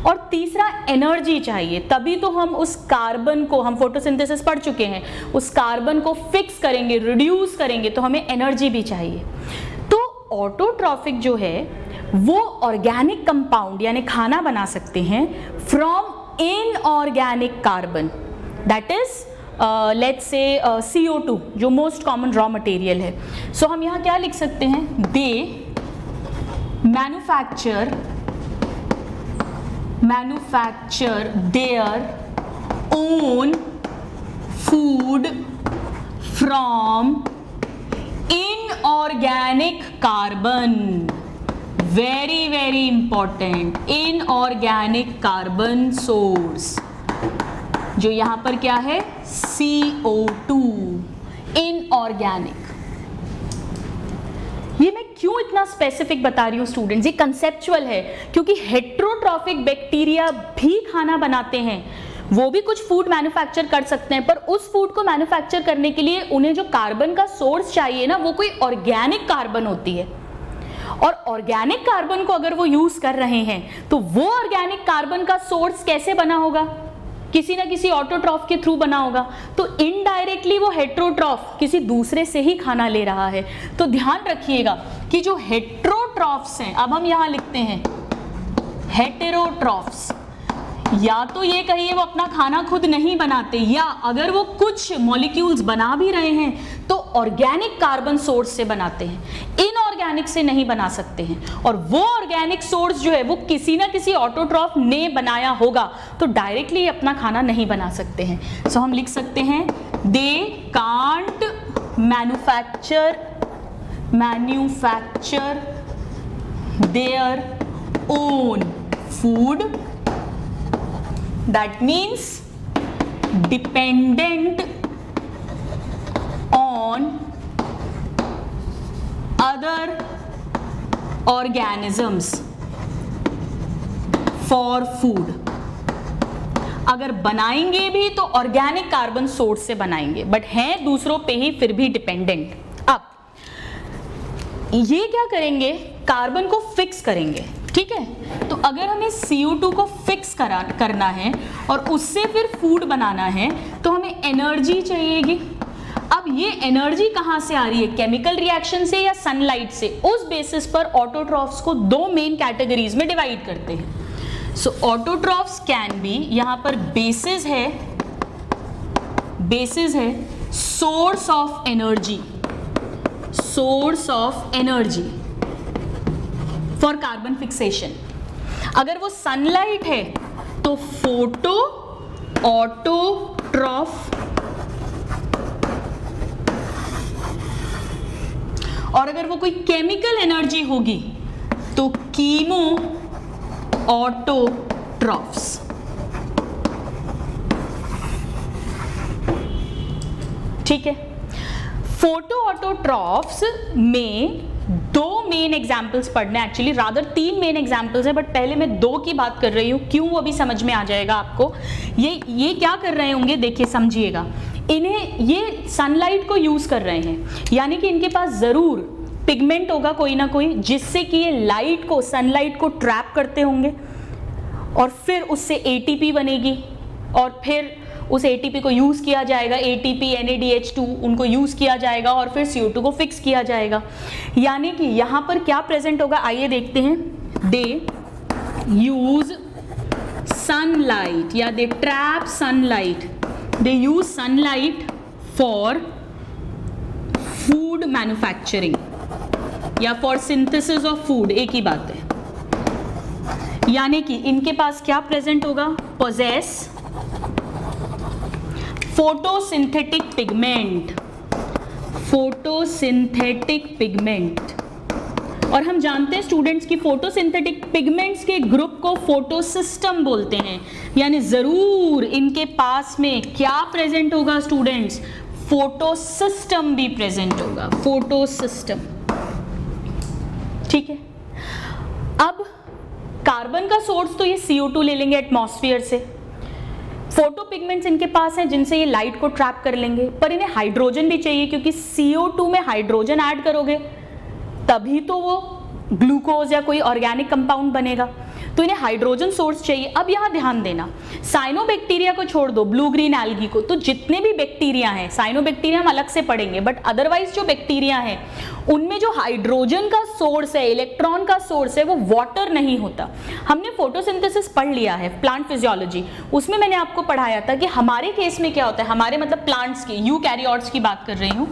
और तीसरा, एनर्जी चाहिए। तभी तो हम उस कार्बन को, हम फोटोसिंथेसिस पढ़ चुके हैं, उस कार्बन को फिक्स करेंगे, रिड्यूस करेंगे, तो हमें एनर्जी भी चाहिए। तो ऑटोट्रॉफिक जो है वो ऑर्गेनिक कंपाउंड यानी खाना बना सकते हैं from inorganic carbon, that is let's say CO2, जो मोस्ट कॉमन रॉ मटेरियल है। सो हम यहाँ क्या लिख सकते हैं, दे manufacture their own food from inorganic carbon. Very very important, inorganic carbon source, जो यहाँ पर क्या है, CO2, inorganic। ये मैं क्यों इतना स्पेसिफिक बता रही हूँ स्टूडेंट्स, ये कंसेप्चुअल है, क्योंकि हेट्रोट्रॉफिक बैक्टीरिया भी खाना बनाते हैं, वो भी कुछ फूड मैन्युफैक्चर कर सकते हैं, पर उस फूड को मैन्युफैक्चर करने के लिए उन्हें जो कार्बन का सोर्स चाहिए ना, वो कोई ऑर्गेनिक कार्बन होती है। और ऑर्गेनिक कार्बन को अगर वो यूज कर रहे हैं तो वो ऑर्गेनिक कार्बन का सोर्स कैसे बना होगा, किसी ना किसी ऑटोट्रॉफ के थ्रू बना होगा, तो इनडायरेक्टली वो हेट्रोट्रॉफ किसी दूसरे से ही खाना ले रहा है। तो ध्यान रखिएगा कि जो हेट्रोट्रॉफ्स हैं, अब हम यहां लिखते हैं हेटेरोट्रॉफ्स, या तो ये कहिए वो अपना खाना खुद नहीं बनाते, या अगर वो कुछ मॉलिक्यूल्स बना भी रहे हैं तो ऑर्गेनिक कार्बन सोर्स से बनाते हैं, इनऑर्गेनिक से नहीं बना सकते हैं। और वो ऑर्गेनिक सोर्स जो है वो किसी ना किसी ऑटोट्रॉफ ने बनाया होगा, तो डायरेक्टली अपना खाना नहीं बना सकते हैं। सो हम लिख सकते हैं they can't manufacture their own food, that means dependent on other organisms for food। अगर बनाएंगे भी तो ऑर्गेनिक कार्बन सोर्स से बनाएंगे, बट हैं दूसरों पे ही फिर भी डिपेंडेंट। अब ये क्या करेंगे, कार्बन को फिक्स करेंगे, ठीक है। तो अगर हमें CO2 को फिक्स करना है और उससे फिर फूड बनाना है तो हमें एनर्जी चाहिएगी। अब ये एनर्जी कहाँ से आ रही है, केमिकल रिएक्शन से या सनलाइट से? उस बेसिस पर ऑटोट्रॉफ्स को दो मेन कैटेगरीज में डिवाइड करते हैं। सो ऑटोट्रॉफ्स कैन बी, यहां पर बेसिस है source of energy for carbon fixation. अगर वो सनलाइट है तो फोटो ऑटोट्रॉफ, और अगर वो कोई केमिकल एनर्जी होगी तो कीमो ऑटोट्रॉफ्स। ठीक है, फोटो ऑटोट्रॉफ्स में दो मेन एग्जाम्पल्स पढ़ने, एक्चुअली रादर तीन मेन एग्जाम्पल्स है, बट पहले मैं दो की बात कर रही हूँ। क्यों, वो भी समझ में आ जाएगा आपको। ये क्या कर रहे होंगे, देखिए समझिएगा। इन्हें ये सनलाइट को यूज कर रहे हैं, यानी कि इनके पास जरूर पिगमेंट होगा कोई ना कोई, जिससे कि ये लाइट को, सनलाइट को ट्रैप करते होंगे और फिर उससे ATP बनेगी और फिर उस ATP को यूज किया जाएगा, ATP NADH2 उनको यूज किया जाएगा और फिर CO2 को फिक्स किया जाएगा। यानी कि यहां पर क्या प्रेजेंट होगा, आइए देखते हैं। दे यूज सनलाइट या they trap sunlight, they use sunlight for food manufacturing या फॉर सिंथेसिस ऑफ फूड, एक ही बात है। यानी कि इनके पास क्या प्रेजेंट होगा, पोजेस फोटोसिंथेटिक पिगमेंट। और हम जानते हैं स्टूडेंट्स की फोटोसिंथेटिक पिगमेंट्स के ग्रुप को फोटोसिस्टम बोलते हैं। यानी जरूर इनके पास में क्या प्रेजेंट होगा स्टूडेंट्स, फोटोसिस्टम भी प्रेजेंट होगा, फोटोसिस्टम। ठीक है, अब कार्बन का सोर्स तो ये CO2 ले लेंगे एटमॉस्फेयर से, फोटो पिगमेंट्स इनके पास हैं जिनसे ये लाइट को ट्रैप कर लेंगे, पर इन्हें हाइड्रोजन भी चाहिए, क्योंकि CO2 में हाइड्रोजन ऐड करोगे तभी तो वो ग्लूकोज या कोई ऑर्गेनिक कंपाउंड बनेगा, तो इन्हें हाइड्रोजन सोर्स चाहिए। अब यहां ध्यान देना, साइनोबैक्टीरिया को छोड़ दो, ब्लू ग्रीन एल्गी को, तो जितने भी बैक्टीरिया हैं, साइनोबैक्टीरिया हम अलग से पढ़ेंगे, बट अदरवाइज जो बैक्टीरिया हैं उनमें जो हाइड्रोजन का सोर्स है, इलेक्ट्रॉन का सोर्स है, वो वाटर नहीं होता। हमने फोटोसिंथेसिस पढ़ लिया है, प्लांट फिजियोलॉजी, उसमें मैंने आपको पढ़ाया था कि हमारे केस में क्या होता है, हमारे मतलब प्लांट्स की, यूकैरियोट्स की बात कर रही हूं,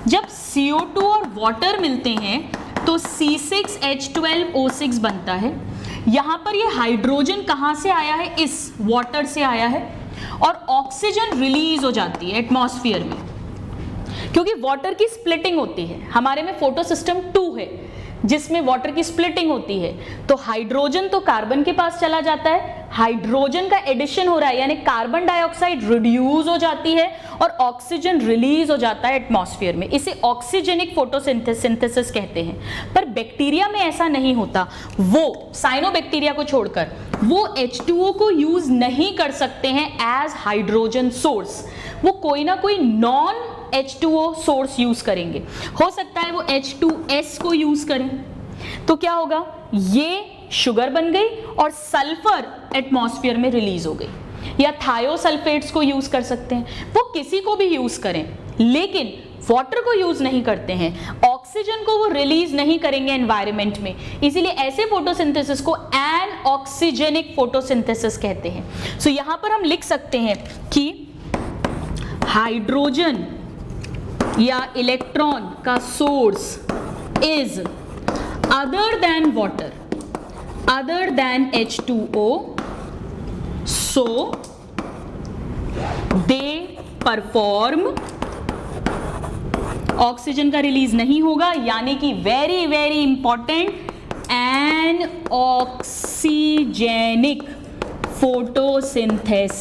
जब CO2 और वाटर मिलते हैं तो C6H12O6 बनता है। यहां पर ये हाइड्रोजन कहां से आया है, इस वाटर से आया है, और ऑक्सीजन रिलीज हो जाती है एटमॉस्फेयर में, क्योंकि वाटर की स्प्लिटिंग होती है। हमारे में फोटो सिस्टम 2 है जिसमें वाटर की स्प्लिटिंग होती है, तो हाइड्रोजन तो कार्बन के पास चला जाता है, हाइड्रोजन का एडिशन हो रहा है, यानी कार्बन डाइऑक्साइड रिड्यूस हो जाती है और ऑक्सीजन रिलीज हो जाता है एटमॉस्फेयर में। इसे ऑक्सीजेनिक फोटोसिंथेसिस कहते हैं। पर बैक्टीरिया में ऐसा नहीं होता, वो साइनोबैक्टीरिया को छोड़कर वो H2O को यूज नहीं कर सकते हैं एज हाइड्रोजन सोर्स, वो कोई ना कोई नॉन H2O सोर्स यूज करेंगे। हो सकता है वो H2S को यूज करें, तो क्या होगा, ये शुगर बन गई और सल्फर एटमॉस्फेयर में रिलीज हो गई। या थायोसल्फेट्स को यूज कर सकते हैं, वो किसी को भी यूज करें, लेकिन वाटर को यूज नहीं करते हैं, ऑक्सीजन को वो रिलीज नहीं करेंगे एनवायरनमेंट में, इसीलिए ऐसे फोटोसिंथेसिस को एनऑक्सीजेनिक फोटोसिंथेसिस कहते हैं। सो यहां पर हम लिख सकते हैं कि हाइड्रोजन या इलेक्ट्रॉन का source is other than water, other than H2O, so they perform, oxygen का रिलीज नहीं होगा, यानी कि very very important, anoxygenic photosynthesis,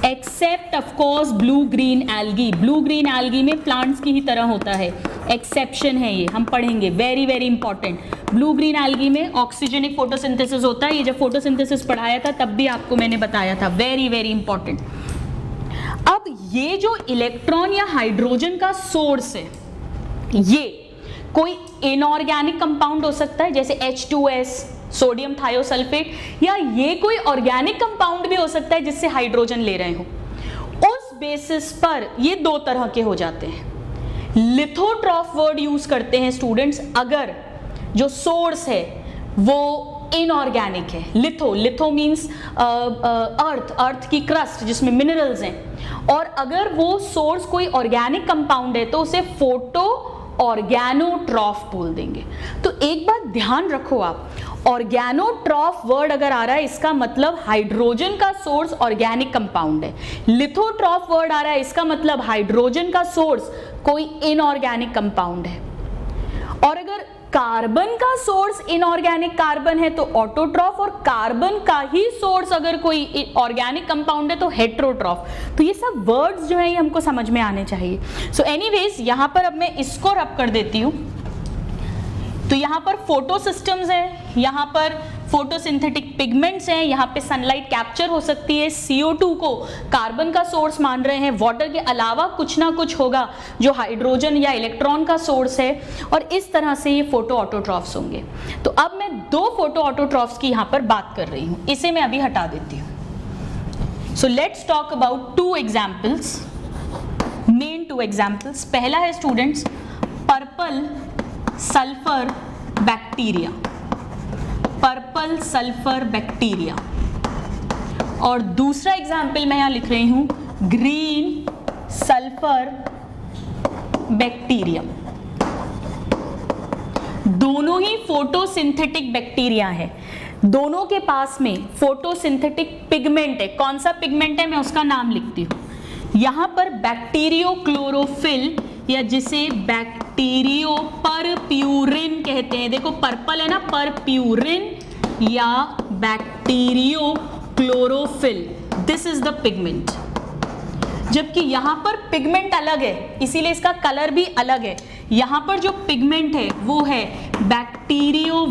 except of course blue green algae. Blue green algae में प्लांट्स की ही तरह होता है, एक्सेप्शन है ये, हम पढ़ेंगे, very very important. Blue green algae में ऑक्सीजनिक फोटोसिंथेसिस होता है, ये जब फोटोसिंथेसिस पढ़ाया था तब भी आपको मैंने बताया था, वेरी वेरी इंपॉर्टेंट। अब ये जो इलेक्ट्रॉन या हाइड्रोजन का सोर्स है, ये कोई इनऑर्गेनिक कंपाउंड हो सकता है जैसे H2S, सोडियम थायोसल्फेट, या ये कोई ऑर्गेनिक कंपाउंड भी हो सकता है जिससे हाइड्रोजन ले रहे हो। उस बेसिस पर ये दो तरह के हो जाते हैं। लिथोट्रॉफ वर्ड यूज करते हैं स्टूडेंट्स अगर जो सोर्स है वो इनऑर्गेनिक है। लिथो मीन्स अर्थ की क्रस्ट जिसमें मिनरल्स हैं, और अगर वो सोर्स कोई ऑर्गेनिक कंपाउंड है तो उसे फोटो ऑर्गेनोट्रॉफ बोल देंगे। तो एक बात ध्यान रखो आप, ऑर्गेनोट्रॉफ वर्ड अगर आ रहा है इसका मतलब हाइड्रोजन का सोर्स ऑर्गेनिक कंपाउंड है। लिथोट्रॉफ वर्ड आ रहा है इसका मतलब हाइड्रोजन का सोर्स कोई इनऑर्गेनिक कंपाउंड है। और अगर कार्बन का सोर्स इनऑर्गेनिक कार्बन है तो ऑटोट्रॉफ, और कार्बन का ही सोर्स अगर कोई ऑर्गेनिक कंपाउंड है तो हेट्रोट्रॉफ। तो ये सब वर्ड्स जो है ये हमको समझ में आने चाहिए। सो एनीवेज यहां पर अब मैं इसको रब कर देती हूं। तो यहाँ पर फोटो सिस्टम्स है, यहाँ पर फोटोसिंथेटिक पिगमेंट्स हैं, यहाँ पे सनलाइट कैप्चर हो सकती है, CO2 को कार्बन का सोर्स मान रहे हैं, वाटर के अलावा कुछ ना कुछ होगा जो हाइड्रोजन या इलेक्ट्रॉन का सोर्स है, और इस तरह से ये फोटो ऑटोट्रॉफ्स होंगे। तो अब मैं दो फोटो ऑटोट्रॉफ्स की यहाँ पर बात कर रही हूँ, इसे मैं अभी हटा देती हूँ। सो let's talk about two examples, main two examples. पहला है students purple sulphur bacteria, purple sulphur bacteria, और दूसरा एग्जाम्पल मैं यहां लिख रही हूं ग्रीन सल्फर बैक्टीरिया। दोनों ही फोटोसिंथेटिक बैक्टीरिया है, दोनों के पास में फोटोसिंथेटिक पिगमेंट है। कौन सा पिगमेंट है मैं उसका नाम लिखती हूं। यहां पर बैक्टीरियो क्लोरोफिल या जिसे बैक्टीरियो परप्यूरिन कहते हैं, देखो पर्पल है ना, परप्यूरिन या bacterio chlorophyll, this is the pigment. जबकि यहां पर पिगमेंट अलग है इसीलिए इसका कलर भी अलग है। यहां पर जो पिगमेंट है वो है बैक्टीरियो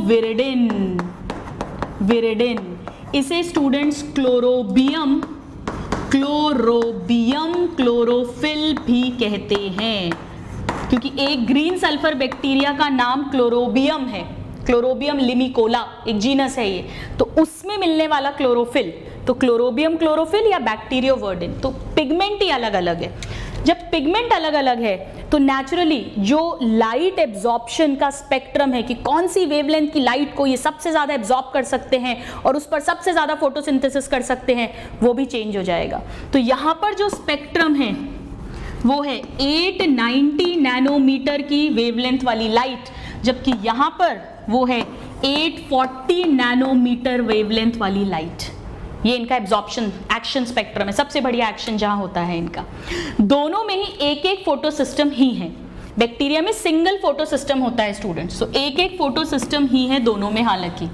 विरिडिन, इसे स्टूडेंट्स क्लोरोबियम क्लोरोफिल भी कहते हैं, क्योंकि एक ग्रीन सल्फर बैक्टीरिया का नाम क्लोरोबियम है, क्लोरोबियम लिमिकोला एक जीनस है ये, तो उसमें मिलने वाला क्लोरोफिल, तो क्लोरोबियम क्लोरोफिल या बैक्टीरियो वर्डिन। तो पिगमेंट ही अलग अलग है। जब पिगमेंट अलग अलग है तो नेचुरली जो लाइट एब्जॉर्प्शन का स्पेक्ट्रम है कि कौन सी वेवलेंथ की लाइट को ये सबसे ज्यादा एब्जॉर्ब कर सकते हैं और उस पर सबसे ज्यादा फोटोसिंथेसिस कर सकते हैं, वो भी चेंज हो जाएगा। तो यहां पर जो स्पेक्ट्रम है वो है 890 नैनोमीटर की वेवलेंथ वाली लाइट, जबकि यहां पर वो है 840 नैनोमीटर वेवलेंथ वाली लाइट। ये इनका एब्जॉर्प्शन एक्शन स्पेक्ट्रम है, सबसे बढ़िया एक्शन जहां होता है इनका। दोनों में ही एक एक फोटो सिस्टम ही है। बैक्टीरिया में सिंगल फोटो सिस्टम होता है स्टूडेंट्स, तो एक एक फोटो सिस्टम ही है दोनों में। हालांकि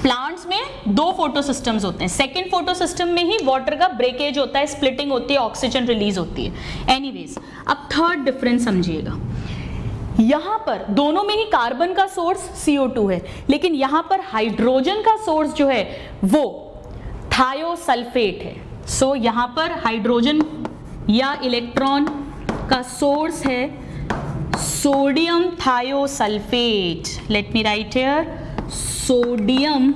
प्लांट्स में दो फोटो सिस्टम्स होते हैं, सेकेंड फोटो सिस्टम में ही वाटर का ब्रेकेज होता है, स्प्लिटिंग होती है, ऑक्सीजन रिलीज होती है। एनीवेज अब थर्ड डिफरेंस समझिएगा। यहां पर दोनों में ही कार्बन का सोर्स CO2 है, लेकिन यहां पर हाइड्रोजन का सोर्स जो है वो थायोसल्फेट है। सो यहां पर हाइड्रोजन या इलेक्ट्रॉन का सोर्स है sodium thiosulphate, let me write here, sodium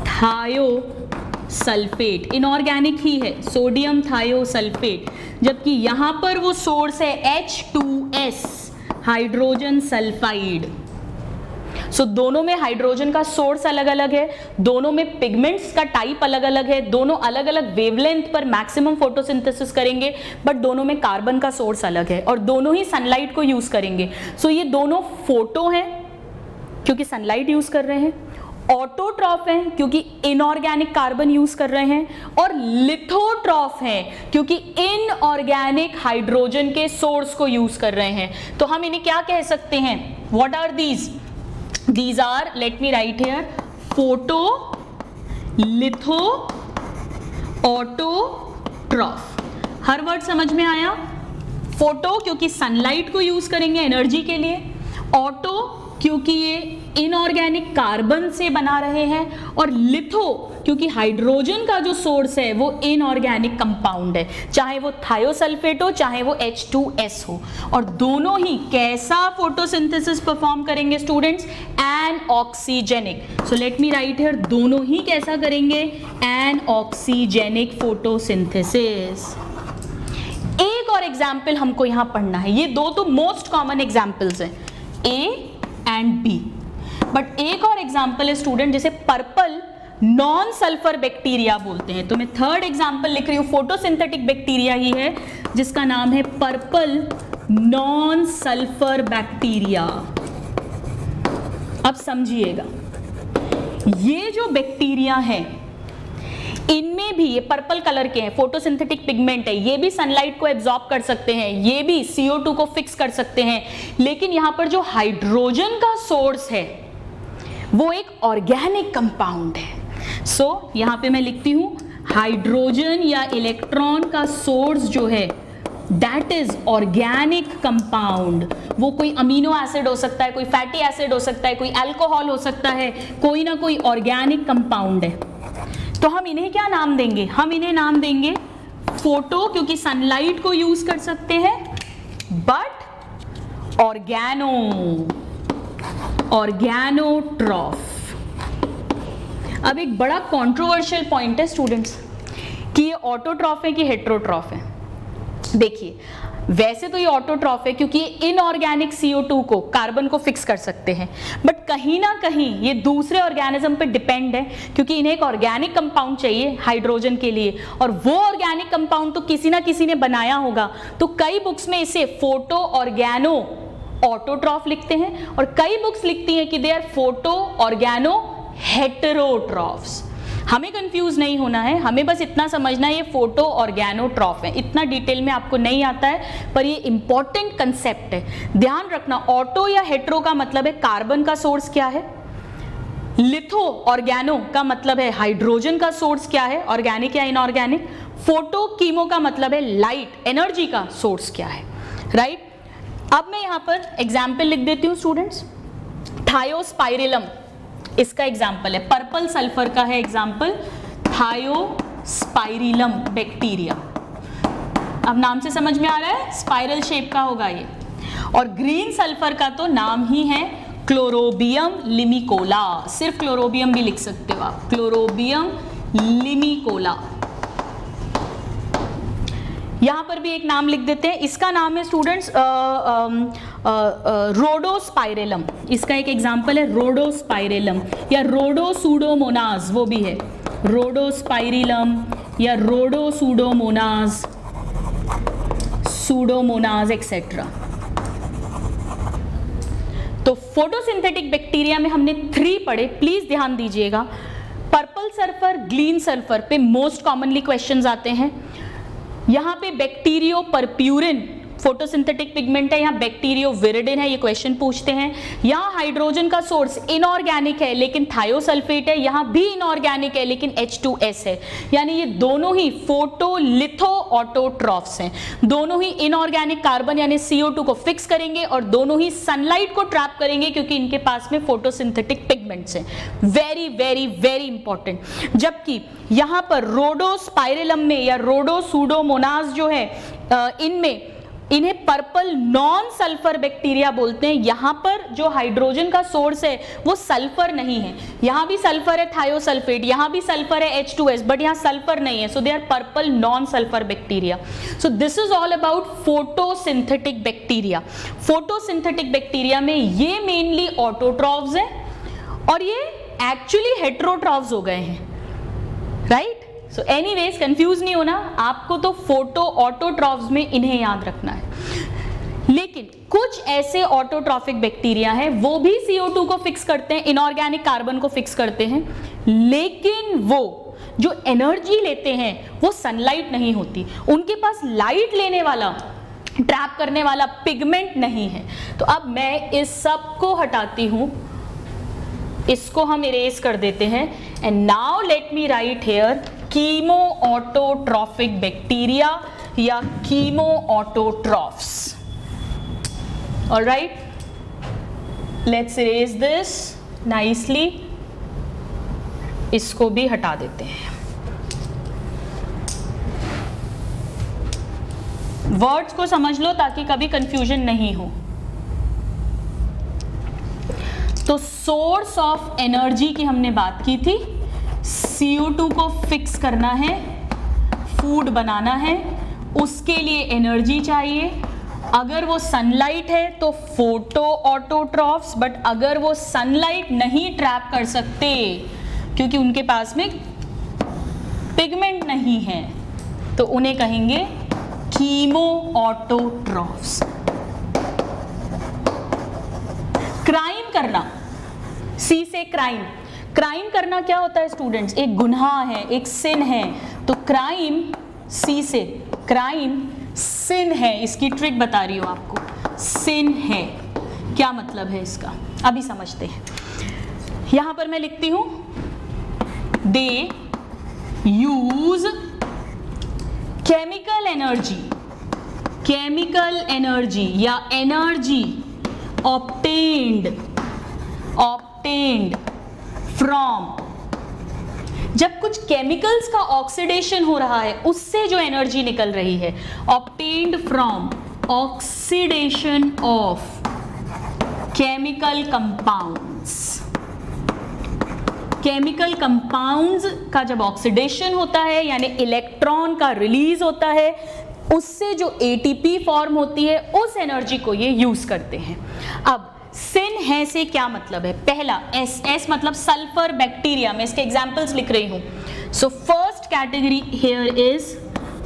thiosulphate inorganic ही है, सोडियम थायोसल्फेट, जबकि यहां पर वो सोर्स है H2S, हाइड्रोजन सल्फाइड। सो दोनों में हाइड्रोजन का सोर्स अलग अलग है, दोनों में पिगमेंट्स का टाइप अलग अलग है, दोनों अलग अलग वेवलेंथ पर मैक्सिमम फोटोसिंथेसिस करेंगे, बट दोनों में कार्बन का सोर्स अलग है और दोनों ही सनलाइट को यूज करेंगे। सो ये दोनों फोटो हैं क्योंकि सनलाइट यूज कर रहे हैं, ऑटोट्रॉफ हैं क्योंकि इनऑर्गेनिक कार्बन यूज कर रहे हैं, और लिथोट्रॉफ हैं क्योंकि इनऑर्गेनिक हाइड्रोजन के सोर्स को यूज कर रहे हैं। तो हम इन्हें क्या कह सकते हैं? What are these? These are, let me write here, photo, litho, autotroph। हर वर्ड समझ में आया? फोटो क्योंकि सनलाइट को यूज करेंगे एनर्जी के लिए, ऑटो क्योंकि ये इनऑर्गेनिक कार्बन से बना रहे हैं, और लिथो क्योंकि हाइड्रोजन का जो सोर्स है वो इनऑर्गेनिक कंपाउंड है, चाहे वो थायोसल्फेट हो चाहे वो H2S हो। और दोनों ही कैसा फोटोसिंथेसिस परफॉर्म करेंगे students? Anoxygenic. So let me write here, दोनों ही कैसा करेंगे? Anoxygenic photosynthesis. एक और एग्जाम्पल हमको यहां पढ़ना है, ये दो तो मोस्ट कॉमन एग्जाम्पल्स हैं, A एंड B, बट एक और एग्जाम्पल है स्टूडेंट जिसे पर्पल नॉन सल्फर बैक्टीरिया बोलते हैं। तो मैं थर्ड एग्जाम्पल लिख रही हूं, फोटोसिंथेटिक बैक्टीरिया ही है जिसका नाम है पर्पल नॉन सल्फर बैक्टीरिया। अब समझिएगा, ये जो बैक्टीरिया है इनमें भी, ये पर्पल कलर के हैं, फोटोसिंथेटिक पिगमेंट है, ये भी सनलाइट को एब्जॉर्ब कर सकते हैं, ये भी CO2 को फिक्स कर सकते हैं, लेकिन यहां पर जो हाइड्रोजन का सोर्स है वो एक ऑर्गेनिक कंपाउंड है। सो यहां पे मैं लिखती हूं, हाइड्रोजन या इलेक्ट्रॉन का सोर्स जो है दैट इज ऑर्गेनिक कंपाउंड। वो कोई अमीनो एसिड हो सकता है, कोई फैटी एसिड हो सकता है, कोई अल्कोहल हो सकता है, कोई ना कोई ऑर्गेनिक कंपाउंड है। तो हम इन्हें क्या नाम देंगे? हम इन्हें नाम देंगे फोटो क्योंकि सनलाइट को यूज कर सकते हैं, बट ऑर्गेनोट्रॉफ। अब एक बड़ा कंट्रोवर्शियल पॉइंट है स्टूडेंट्स कि ये ऑटोट्रॉफ है कि हेटेरोट्रॉफ है। देखिए, वैसे तो ये ऑटोट्रॉफ है क्योंकि ये इनऑर्गेनिक CO2 को, कार्बन को फिक्स कर सकते हैं, बट कहीं ना कहीं ये दूसरे ऑर्गेनिज्म पे डिपेंड है क्योंकि इन्हें एक ऑर्गेनिक कंपाउंड चाहिए हाइड्रोजन के लिए, और वो ऑर्गेनिक कंपाउंड तो किसी ना किसी ने बनाया होगा। तो कई बुक्स में इसे फोटो ऑर्गेनो ऑटोट्रॉफ लिखते हैं और कई बुक्स लिखती हैं कि they are photo organo heterotrophs. हमें कंफ्यूज नहीं होना है, हमें बस इतना समझना है ये फोटो ऑर्गेनोट्रॉफ है। इतना डिटेल में आपको नहीं आता है पर ये इंपॉर्टेंट कंसेप्ट है, ध्यान रखना। ऑटो या हेटेरो का मतलब है कार्बन का सोर्स क्या है, लिथो ऑर्गेनो का मतलब है हाइड्रोजन का सोर्स क्या है, ऑर्गेनिक या इनऑर्गेनिक। फोटो कीमो का मतलब है लाइट, एनर्जी का सोर्स क्या है, राइट। अब मैं यहां पर एग्जाम्पल लिख देती हूं स्टूडेंट्स। थायोस्पाइरिलम इसका एग्जाम्पल है, पर्पल सल्फर का है एग्जाम्पल, थायोस्पाइरिलम बैक्टीरिया। अब नाम से समझ में आ रहा है स्पाइरल शेप का होगा ये। और ग्रीन सल्फर का तो नाम ही है क्लोरोबियम लिमिकोला, सिर्फ क्लोरोबियम भी लिख सकते हो आप, क्लोरोबियम लिमिकोला। यहां पर भी एक नाम लिख देते हैं, इसका नाम है स्टूडेंट्स रोडोस्पाइरेलम। इसका एक एग्जांपल है रोडोस्पाइरेलम या रोडोसूडोमोनाज, वो भी है रोडोस्पाइरिलम या रोडोसूडोमोनाज, सूडोमोनाज एक्सेट्रा। तो फोटोसिंथेटिक बैक्टीरिया में हमने 3 पढ़े, प्लीज ध्यान दीजिएगा। पर्पल सल्फर, ग्रीन सल्फर पे मोस्ट कॉमनली क्वेश्चंस आते हैं। यहाँ पे बैक्टीरियो परप्यूरिन फोटोसिंथेटिक पिगमेंट है, यहाँ बैक्टीरियो विरिडिन है, ये क्वेश्चन पूछते हैं। यहाँ हाइड्रोजन का सोर्स इनऑर्गेनिक है लेकिन थायोसल्फेट है, यहाँ भी इनऑर्गेनिक है लेकिन H2S है, यानी ये दोनों ही फोटोलिथो ऑटोट्रॉफ्स हैं। दोनों ही इनऑर्गेनिक कार्बन यानी CO2 को फिक्स करेंगे और दोनों ही सनलाइट को ट्रैप करेंगे क्योंकि इनके पास में फोटोसिंथेटिक पिगमेंट्स हैं। Very very very important. जबकि यहाँ पर रोडोस्पाइरेलम में या रोडोसूडोमोनाज जो है इनमें इन्हें पर्पल नॉन सल्फर बैक्टीरिया बोलते हैं। यहां पर जो हाइड्रोजन का सोर्स है वो सल्फर नहीं है, यहां भी सल्फर है थायोसल्फेट, यहां भी सल्फर है H2S, बट यहां सल्फर नहीं है, so they are purple non sulphur bacteria. So this is all about photosynthetic bacteria. Photosynthetic bacteria में ये मेनली ऑटोट्रॉफ्स हैं और ये एक्चुअली हेटेरोट्रॉफ्स हो गए हैं, राइट? सो एनीवेज कंफ्यूज नहीं होना, आपको तो फोटो ऑटोट्रॉफ्स में इन्हें याद रखना है। लेकिन कुछ ऐसे ऑटोट्रॉफिक बैक्टीरिया हैं वो भी CO2 को फिक्स करते हैं, इनऑर्गेनिक कार्बन को फिक्स करते हैं, लेकिन वो जो एनर्जी लेते हैं वो सनलाइट नहीं होती, उनके पास लाइट लेने वाला, ट्रैप करने वाला पिगमेंट नहीं है। तो अब मैं इस सब को हटाती हूं, इसको हम इरेज कर देते हैं, and now let me write here chemo autotrophic bacteria या chemo autotrophs. Alright, let's erase this nicely, इसको भी हटा देते हैं। वर्ड्स को समझ लो ताकि कभी कंफ्यूजन नहीं हो। तो सोर्स ऑफ एनर्जी की हमने बात की थी, CO2 को फिक्स करना है, फूड बनाना है, उसके लिए एनर्जी चाहिए। अगर वो सनलाइट है तो फोटो ऑटोट्रॉफ्स, बट अगर वो सनलाइट नहीं ट्रैप कर सकते क्योंकि उनके पास में पिगमेंट नहीं है, तो उन्हें कहेंगे कीमो ऑटोट्रॉफ्स। क्राइम करना, सी से क्राइम, क्राइम करना क्या होता है स्टूडेंट्स? एक गुनाह है, एक सिन है। तो क्राइम, सी से क्राइम सिन है, इसकी ट्रिक बता रही हूं आपको, सिन है। क्या मतलब है इसका, अभी समझते हैं। यहां पर मैं लिखती हूं, दे यूज केमिकल एनर्जी या एनर्जी obtained from, जब कुछ केमिकल्स का ऑक्सीडेशन हो रहा है उससे जो एनर्जी निकल रही है, obtained from oxidation of chemical compounds। Chemical compounds का जब ऑक्सीडेशन होता है यानी इलेक्ट्रॉन का रिलीज होता है, उससे जो ATP फॉर्म होती है, उस एनर्जी को ये यूज करते हैं। अब सिन है से क्या मतलब है? पहला S मतलब सल्फर बैक्टीरिया, मैं इसके एग्जांपल्स लिख रही हूं। So first category here is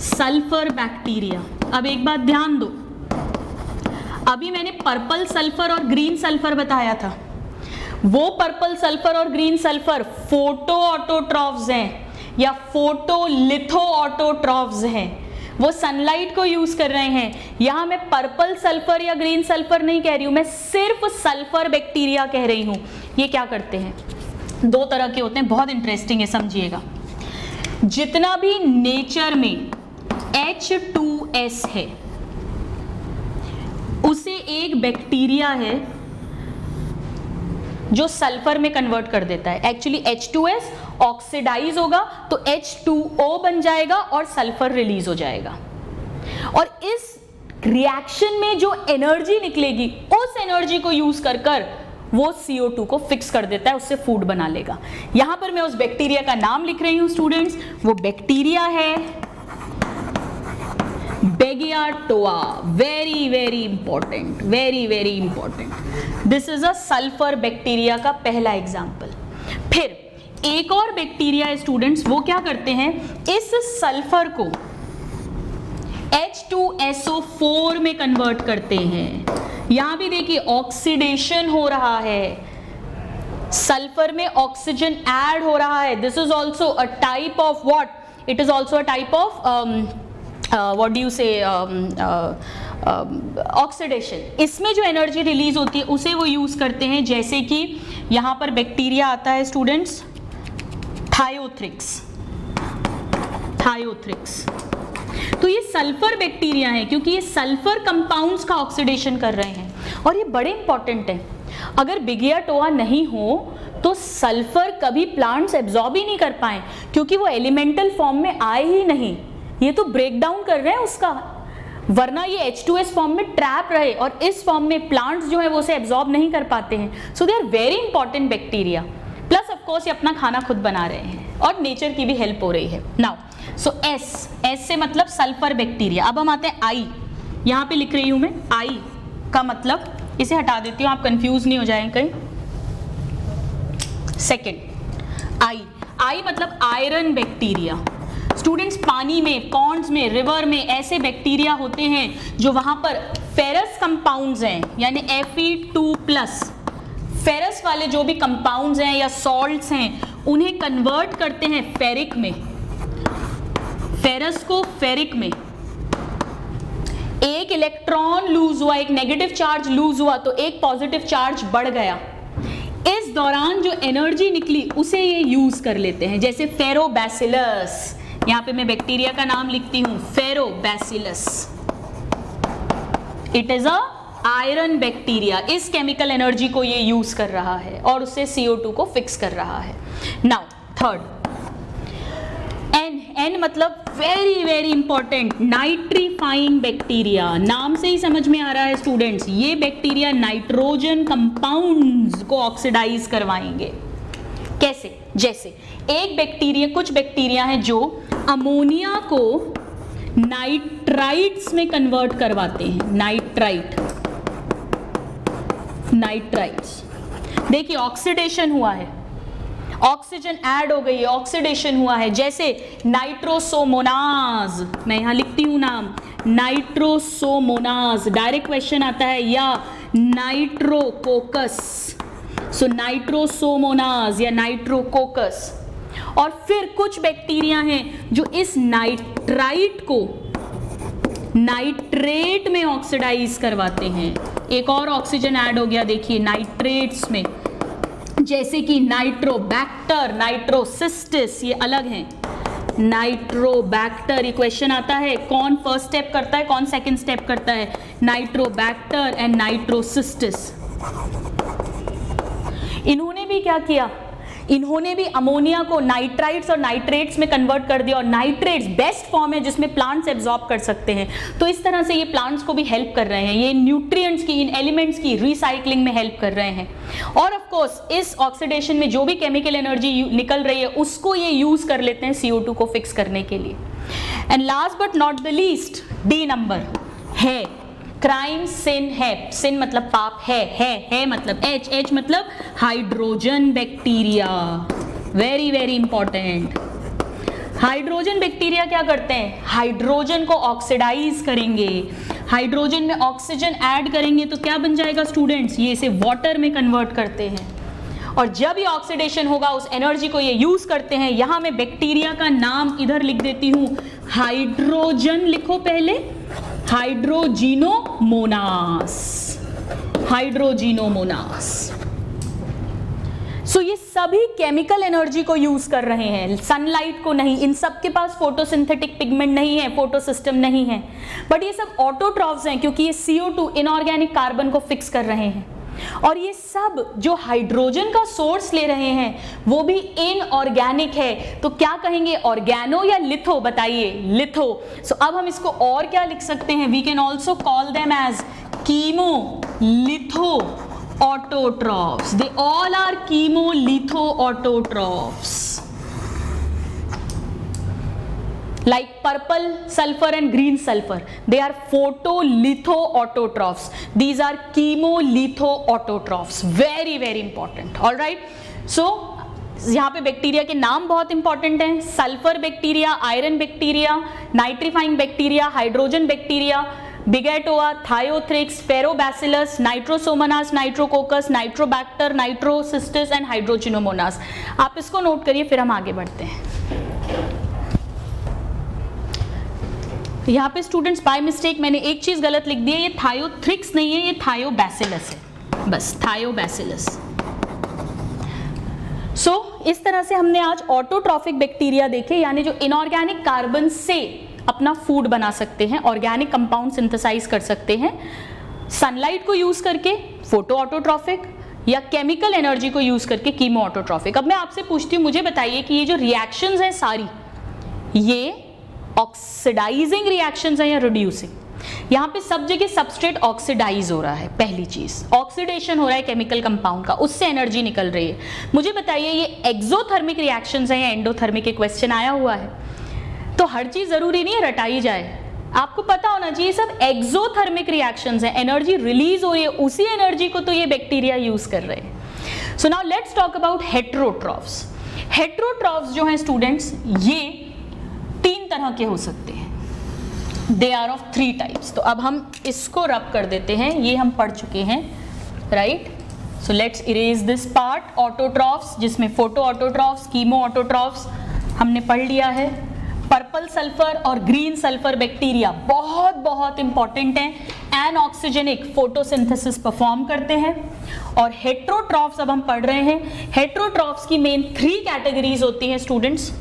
sulphur bacteria. अब एक बात ध्यान दो, अभी मैंने पर्पल सल्फर और ग्रीन सल्फर बताया था, वो पर्पल सल्फर और ग्रीन सल्फर फोटो ऑटोट्रॉफ्स हैं या फोटो लिथो ऑटोट्रॉफ्स हैं, वो सनलाइट को यूज कर रहे हैं। यहां मैं पर्पल सल्फर या ग्रीन सल्फर नहीं कह रही हूं, मैं सिर्फ सल्फर बैक्टीरिया कह रही हूं। ये क्या करते हैं? दो तरह के होते हैं, बहुत इंटरेस्टिंग है, समझिएगा। जितना भी नेचर में H2S है उसे एक बैक्टीरिया है जो सल्फर में कन्वर्ट कर देता है। एक्चुअली H2S ऑक्सीडाइज होगा तो H2O बन जाएगा और सल्फर रिलीज हो जाएगा, और इस रिएक्शन में जो एनर्जी निकलेगी उस एनर्जी को यूज कर कर वो CO2 को फिक्स कर देता है, उससे फूड बना लेगा। यहां पर मैं उस बैक्टीरिया का नाम लिख रही हूं स्टूडेंट्स, वो बैक्टीरिया है Beggiatoa. Very very important, very very important. This is a sulphur bacteria का पहला एग्जाम्पल। फिर एक और बैक्टीरिया है स्टूडेंट्स, वो क्या करते हैं, इस सल्फर को H2SO4 में कन्वर्ट करते हैं। यहां भी देखिए ऑक्सीडेशन हो रहा है, सल्फर में ऑक्सीजन ऐड हो रहा है। This is also a type of what, it is also a type of what do you से ऑक्सीडेशन। इसमें जो एनर्जी रिलीज होती है उसे वो यूज करते हैं, जैसे कि यहां पर बैक्टीरिया आता है स्टूडेंट्स थायोथ्रिक्स। तो ये सल्फर बैक्टीरिया है क्योंकि ये सल्फर कंपाउंड्स का ऑक्सीडेशन कर रहे हैं, और ये बड़े इंपॉर्टेंट है। अगर बिगियाटोआ नहीं हो तो सल्फर कभी प्लांट्स एब्जॉर्ब ही नहीं कर पाए, क्योंकि वो एलिमेंटल फॉर्म में आए ही नहीं, ये तो ब्रेक डाउन कर रहे हैं उसका, वरना ये H2S फॉर्म में ट्रैप रहे और इस फॉर्म में प्लांट्स जो है वो उसे एब्जॉर्ब नहीं कर पाते हैं। So they are very important bacteria. Plus of course ये अपना खाना खुद बना रहे हैं और नेचर की भी हेल्प हो रही है। नाउ सो एस से मतलब सल्फर बैक्टीरिया। अब हम आते हैं आई, यहाँ पे लिख रही हूं मैं आई का मतलब, इसे हटा देती हूँ आप कंफ्यूज नहीं हो जाएं कहीं। सेकेंड आई मतलब आयरन बैक्टीरिया। स्टूडेंट्स पानी में, पॉन्ड्स में, रिवर में ऐसे बैक्टीरिया होते हैं जो वहां पर फेरस कंपाउंड्स हैं, यानी Fe2+, फेरस वाले जो भी कंपाउंड्स हैं या सॉल्ट्स हैं उन्हें कन्वर्ट करते हैं फेरिक में, फेरस को फेरिक में। एक इलेक्ट्रॉन लूज हुआ, एक नेगेटिव चार्ज लूज हुआ तो एक पॉजिटिव चार्ज बढ़ गया। इस दौरान जो एनर्जी निकली उसे ये यूज कर लेते हैं, जैसे फेरोबैसिलस। यहां पे मैं बैक्टीरिया का नाम लिखती हूं, Ferrobacillus. It is a iron bacteria. इस केमिकल एनर्जी को ये यूज कर रहा है और उससे CO2 को फिक्स कर रहा है। नाउ थर्ड, एन मतलब very very important, nitrifying bacteria. नाम से ही समझ में आ रहा है स्टूडेंट्स, ये बैक्टीरिया नाइट्रोजन कंपाउंड्स को ऑक्सीडाइज करवाएंगे। कैसे? जैसे एक बैक्टीरिया, कुछ बैक्टीरिया हैं जो अमोनिया को नाइट्राइट्स में कन्वर्ट करवाते हैं। नाइट्राइट्स देखिए, ऑक्सीडेशन हुआ है, ऑक्सीजन ऐड हो गई है, ऑक्सीडेशन हुआ है। जैसे नाइट्रोसोमोनाज, मैं यहां लिखती हूं नाम, नाइट्रोसोमोनाज। डायरेक्ट क्वेश्चन आता है, या नाइट्रोकोकस। सो नाइट्रोसोमोनाज या नाइट्रोकोकस। और फिर कुछ बैक्टीरिया हैं जो इस नाइट्राइट को नाइट्रेट में ऑक्सीडाइज करवाते हैं। एक और ऑक्सीजन ऐड हो गया देखिए नाइट्रेट्स में, जैसे कि नाइट्रोबैक्टर, नाइट्रोसिस्टिस, ये अलग हैं। नाइट्रोबैक्टर, ये क्वेश्चन आता है कौन फर्स्ट स्टेप करता है, कौन सेकंड स्टेप करता है। Nitrobacter and Nitrocystis. इन्होंने भी क्या किया, इन्होंने भी अमोनिया को नाइट्राइट्स और नाइट्रेट्स में कन्वर्ट कर दिया, और नाइट्रेट्स बेस्ट फॉर्म है जिसमें प्लांट्स एब्जॉर्ब कर सकते हैं। तो इस तरह से ये प्लांट्स को भी हेल्प कर रहे हैं, ये न्यूट्रिएंट्स की, इन एलिमेंट्स की रिसाइकलिंग में हेल्प कर रहे हैं। और ऑफ कोर्स इस ऑक्सीडेशन में जो भी केमिकल एनर्जी निकल रही है उसको ये यूज कर लेते हैं CO2 को फिक्स करने के लिए। And last but not the least, D number है क्राइम सिन है। सिन मतलब पाप, है मतलब H मतलब hydrogen bacteria. Very very important. Hydrogen bacteria क्या करते हैं, हाइड्रोजन को ऑक्सीडाइज करेंगे, हाइड्रोजन में ऑक्सीजन ऐड करेंगे तो क्या बन जाएगा स्टूडेंट्स, ये इसे वाटर में कन्वर्ट करते हैं। और जब ये ऑक्सीडेशन होगा उस एनर्जी को ये यूज करते हैं। यहां मैं बैक्टीरिया का नाम इधर लिख देती हूं, हाइड्रोजन लिखो पहले, हाइड्रोजिनोमोनास, हाइड्रोजिनोमोनास। सो ये सभी केमिकल एनर्जी को यूज कर रहे हैं, सनलाइट को नहीं। इन सब के पास फोटोसिंथेटिक पिगमेंट नहीं है, फोटो सिस्टम नहीं है, बट ये सब ऑटोट्रॉफ्स हैं क्योंकि ये CO2 इनऑर्गेनिक कार्बन को फिक्स कर रहे हैं। और ये सब जो हाइड्रोजन का सोर्स ले रहे हैं वो भी इनऑर्गेनिक है। तो क्या कहेंगे, ऑर्गेनो या लिथो, बताइए, लिथो। सो अब हम इसको और क्या लिख सकते हैं, we can also call them as chemo litho autotrophs. They all are chemolithoautotrophs. Like purple sulfur and green sulfur, they are photolithoautotrophs. These are chemolithoautotrophs. Very very important. All right. So यहाँ पे bacteria के नाम बहुत important हैं, sulphur bacteria, iron bacteria, nitrifying bacteria, hydrogen bacteria, Beggiatoa, Thiothrix, Ferrobacillus, Nitrosomonas, Nitrococcus, Nitrobacter, Nitrocystis and Hydrogenomonas. आप इसको note करिए, फिर हम आगे बढ़ते हैं। यहाँ पे स्टूडेंट्स बाय मिस्टेक मैंने एक चीज गलत लिख दी है, ये थायोथ्रिक्स नहीं है, ये थायोबैसिलस है, बस थायोबैसिलस। सो इस तरह से हमने आज ऑटोट्रॉफिक बैक्टीरिया देखे, यानी जो इनऑर्गेनिक कार्बन से अपना फूड बना सकते हैं, ऑर्गेनिक कंपाउंड सिंथेसाइज कर सकते हैं, सनलाइट को यूज करके फोटो ऑटोट्रॉफिक, या केमिकल एनर्जी को यूज करके कीमो ऑटोट्रॉफिक। अब मैं आपसे पूछती हूँ, मुझे बताइए कि ये जो रिएक्शंस हैं सारी, ये ऑक्सीडाइजिंग रिएक्शंस हैं या रिड्यूसिंग? यहाँ पे सब जगह सबस्ट्रेट ऑक्सीडाइज हो रहा है, पहली चीज ऑक्सीडेशन हो रहा है केमिकल कंपाउंड का, उससे एनर्जी निकल रही है। मुझे बताइए ये एक्सोथर्मिक रिएक्शंस हैं या एंडोथर्मिक, के क्वेश्चन आया हुआ है, तो हर चीज जरूरी नहीं है रटाई जाए, आपको पता होना चाहिए सब एक्सोथर्मिक रिएक्शंस हैं, एनर्जी रिलीज हो रही है, उसी एनर्जी को तो ये बैक्टीरिया यूज कर रहे हैं। So now let's talk about heterotrophs. Heterotrophs जो हैं स्टूडेंट्स, ये 3 तरह के हो सकते हैं, दे आर ऑफ 3 टाइप्स। तो अब हम इसको रब कर देते हैं, ये हम पढ़ चुके हैं, right. So let's erase this part. Autotrophs, जिसमें फोटो ऑटोट्रॉफ्स, कीमो ऑटोट्रॉफ्स हमने पढ़ लिया है। पर्पल सल्फर और ग्रीन सल्फर बैक्टीरिया बहुत बहुत इंपॉर्टेंट हैं, एनऑक्सीजेनिक फोटोसिंथेसिस परफॉर्म करते हैं। और हेटेरोट्रॉफ्स अब हम पढ़ रहे हैं। हेटेरोट्रॉफ्स की मेन 3 कैटेगरीज होती हैं स्टूडेंट्स,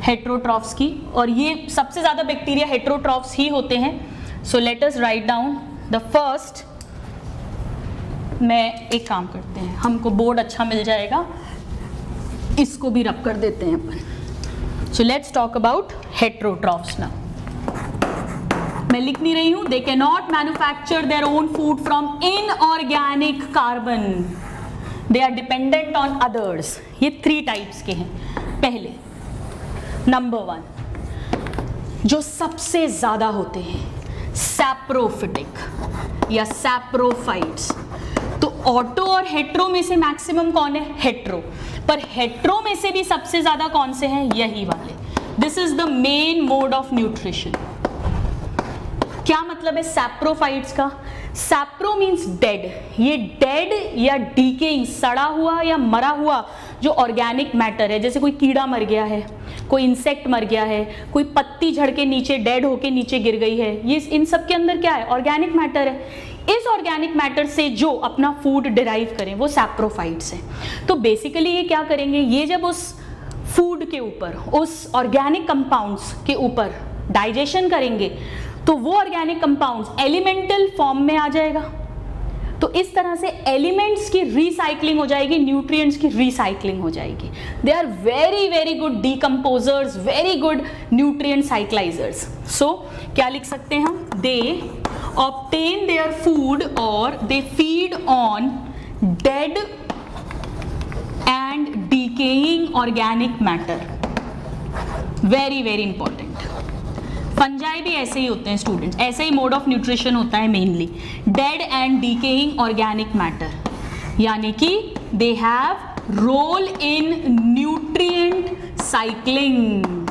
हेटेरोट्रॉफ्स की, और ये सबसे ज्यादा बैक्टीरिया हेटेरोट्रॉफ्स ही होते हैं। So let us write down the first. मैं एक काम करते हैं, हमको बोर्ड अच्छा मिल जाएगा, इसको भी रब कर देते हैं अपन। So let's talk about heterotrophs now. मैं लिख नहीं रही हूं, they can not manufacture their own food from inorganic carbon, they are dependent on others. ये 3 टाइप्स के हैं। पहले नंबर 1 जो सबसे ज्यादा होते हैं, सैप्रोफिटिक या सैप्रोफाइट्स। तो ऑटो और हेट्रो में से मैक्सिमम कौन है? हेट्रो। पर हेट्रो में से भी सबसे ज्यादा कौन से हैं? यही वाले। This is the main mode of nutrition. क्या मतलब है सैप्रोफाइट्स का? सैप्रो मीन्स डेड। ये डेड या डीकेइंग, सड़ा हुआ या मरा हुआ जो ऑर्गेनिक मैटर है, जैसे कोई कीड़ा मर गया है, कोई इंसेक्ट मर गया है, कोई पत्ती झड़ के नीचे डेड होके नीचे गिर गई है, ये इन सब के अंदर क्या है? ऑर्गेनिक मैटर है। इस ऑर्गेनिक मैटर से जो अपना फूड डिराइव करें वो सैप्रोफाइट्स हैं। तो बेसिकली ये क्या करेंगे, ये जब उस फूड के ऊपर, उस ऑर्गेनिक कंपाउंड्स के ऊपर डाइजेशन करेंगे तो वो ऑर्गेनिक कंपाउंड्स एलिमेंटल फॉर्म में आ जाएगा। तो इस तरह से एलिमेंट्स की रिसाइकलिंग हो जाएगी, न्यूट्रिएंट्स की रिसाइकलिंग हो जाएगी। They are very very good decomposers, very good nutrient cyclisers. So क्या लिख सकते हैं हम? दे ऑब्टेन देयर फूड और they feed on dead and decaying organic matter. Very very important. Fungi भी ऐसे ही होते हैं स्टूडेंट्स, ऐसे ही मोड ऑफ न्यूट्रिशन होता है mainly, dead and decaying organic matter, यानी कि they have role in nutrient cycling.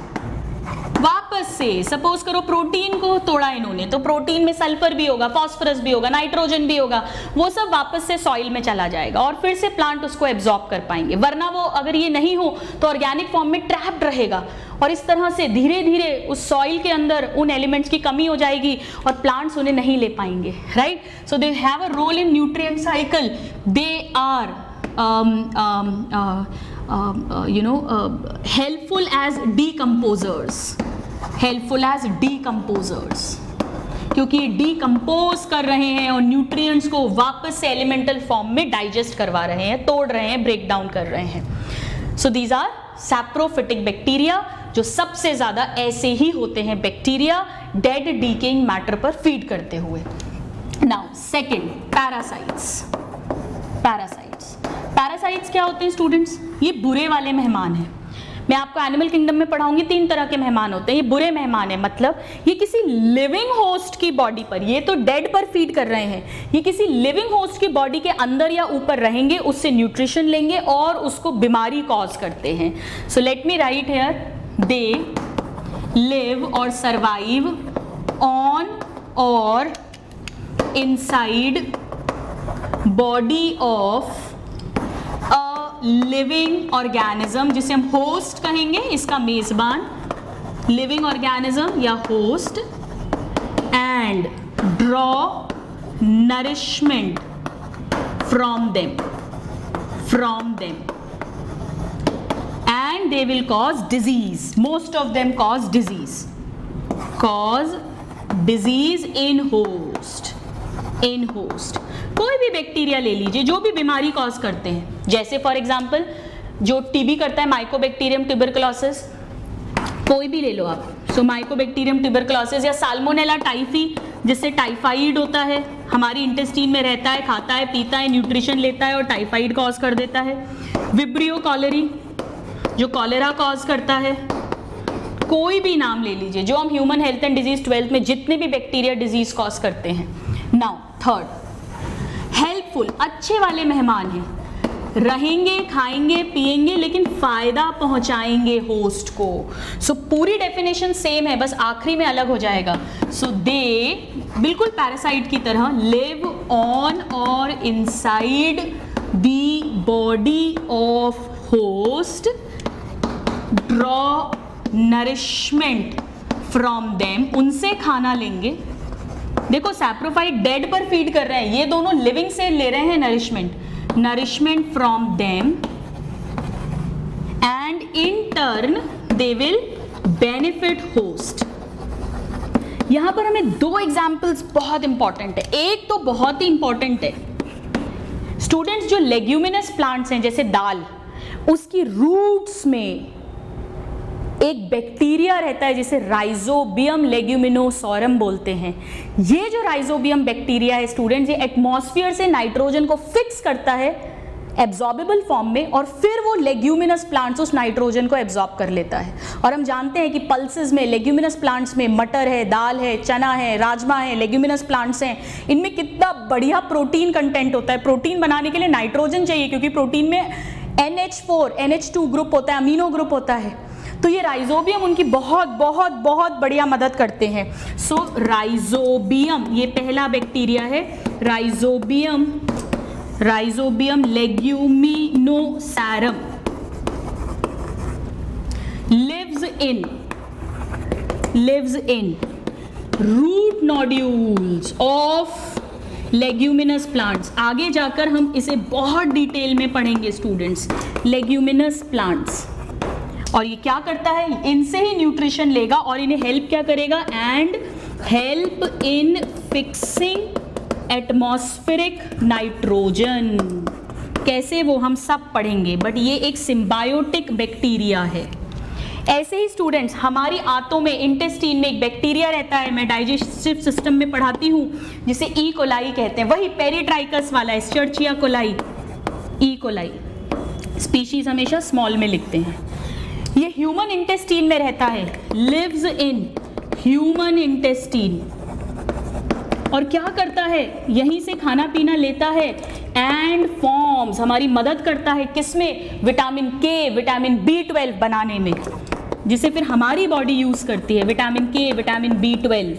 वापस से सपोज करो प्रोटीन को तोड़ा इन्होंने, तो प्रोटीन में सल्फर भी होगा, फास्फोरस भी होगा, नाइट्रोजन भी होगा, वो सब वापस से सॉइल में चला जाएगा और फिर से प्लांट उसको एब्जॉर्ब कर पाएंगे। वरना वो अगर ये नहीं हो तो ऑर्गेनिक फॉर्म में ट्रैप्ड रहेगा और इस तरह से धीरे धीरे उस सॉइल के अंदर उन एलिमेंट्स की कमी हो जाएगी और प्लांट्स उन्हें नहीं ले पाएंगे, right. So they have a role in nutrient cycle. They are helpful as decomposers, helpful as decomposers, क्योंकि ये डिकम्पोज कर रहे हैं और न्यूट्रिएंट्स को वापस से एलिमेंटल फॉर्म में डाइजेस्ट करवा रहे हैं, तोड़ रहे हैं, ब्रेक डाउन कर रहे हैं। So these are saprophytic bacteria, जो सबसे ज्यादा ऐसे ही होते हैं बैक्टीरिया, डेड डीकेइंग मैटर पर फीड करते हुए। Now second, parasites. पैरासाइट्स क्या होते हैं स्टूडेंट्स? ये बुरे वाले मेहमान हैं। मैं आपको एनिमल किंगडम में पढ़ाऊंगी, 3 तरह के मेहमान होते हैं। ये बुरे मेहमान है, मतलब ये किसी लिविंग होस्ट की बॉडी पर, ये तो डेड पर फीड कर रहे हैं, ये किसी लिविंग होस्ट की बॉडी के अंदर या ऊपर रहेंगे, उससे न्यूट्रिशन लेंगे और उसको बीमारी कॉज करते हैं। So let me write here, they live और सर्वाइव ऑन और inside body of living organism, जिसे हम होस्ट कहेंगे, इसका मेजबान, लिविंग ऑर्गेनिज्म या host, and draw nourishment from them and they will cause disease. Most of them cause disease in host. कोई भी बैक्टीरिया ले लीजिए जो भी बीमारी कॉज करते हैं, जैसे फॉर एग्जांपल जो टीबी करता है माइकोबैक्टीरियम ट्यूबरकुलोसिस, कोई भी ले लो आप, सो माइकोबैक्टीरियम ट्यूबरकुलोसिस या साल्मोनेला टाइफी, जिससे टाइफाइड होता है, हमारी इंटेस्टाइन में रहता है, खाता है, पीता है, न्यूट्रिशन लेता है और टाइफाइड कॉज कर देता है। विब्रियो कॉलेरी जो कॉलेरा कॉज करता है। कोई भी नाम ले लीजिए, जो हम human health and disease 12th में जितने भी बैक्टीरिया डिजीज कॉज करते हैं। नाउ थर्ड, हेल्पफुल, अच्छे वाले मेहमान हैं, रहेंगे, खाएंगे, पिएंगे, लेकिन फायदा पहुंचाएंगे होस्ट को। सो पूरी डेफिनेशन सेम है, बस आखिरी में अलग हो जाएगा। सो दे बिल्कुल पैरासाइट की तरह लिव ऑन और inside the body of host, draw nourishment from them, उनसे खाना लेंगे। देखो सैप्रोफाइट डेड पर फीड कर रहे हैं, ये दोनों लिविंग से ले रहे हैं nourishment from them, and in turn they will benefit host. यहां पर हमें दो एग्जाम्पल्स बहुत इंपॉर्टेंट है। एक तो बहुत ही इंपॉर्टेंट है स्टूडेंट्स, जो लेग्यूमिनस प्लांट्स हैं जैसे दाल, उसकी रूट्स में एक बैक्टीरिया रहता है जिसे राइजोबियम लेग्यूमिनोसोरम बोलते हैं। ये जो राइजोबियम बैक्टीरिया है स्टूडेंट्स, ये एटमॉस्फेयर से नाइट्रोजन को फिक्स करता है एब्जॉर्बेबल फॉर्म में, और फिर वो लेग्यूमिनस प्लांट्स उस नाइट्रोजन को एब्जॉर्ब कर लेता है। और हम जानते हैं कि पल्सेस में, लेग्यूमिनस प्लांट्स में मटर है, दाल है, चना है, राजमा है, लेग्यूमिनस प्लांट्स हैं, इनमें कितना बढ़िया प्रोटीन कंटेंट होता है। प्रोटीन बनाने के लिए नाइट्रोजन चाहिए, क्योंकि प्रोटीन में NH4 NH2 ग्रुप होता है, अमीनो ग्रुप होता है। तो ये राइजोबियम उनकी बहुत बहुत बहुत बढ़िया मदद करते हैं। सो राइजोबियम, ये पहला बैक्टीरिया है, Rhizobium leguminosarum, lives in root nodules of leguminous plants. आगे जाकर हम इसे बहुत डिटेल में पढ़ेंगे स्टूडेंट्स, लेग्यूमिनस प्लांट्स। और ये क्या करता है, इनसे ही न्यूट्रिशन लेगा और इन्हें हेल्प क्या करेगा, and help in fixing atmospheric nitrogen. कैसे, वो हम सब पढ़ेंगे, बट ये एक सिम्बायोटिक बैक्टीरिया है। ऐसे ही स्टूडेंट्स, हमारी आंतों में, इंटेस्टाइन में एक बैक्टीरिया रहता है, मैं डाइजेस्टिव सिस्टम में पढ़ाती हूँ, जिसे ई कोलाई कहते हैं। वही पेरिट्राइकस वाला है, एस्चर्चिया कोलाई, ई कोलाई। स्पीशीज हमेशा स्मॉल में लिखते हैं। ये ह्यूमन इंटेस्टाइन में रहता है, लिव्स इन ह्यूमन इंटेस्टाइन, और क्या करता है, यहीं से खाना पीना लेता है, एंड फॉर्म्स, हमारी मदद करता है किसमें, विटामिन के, विटामिन B12 बनाने में, जिसे फिर हमारी बॉडी यूज करती है, विटामिन के, विटामिन B12।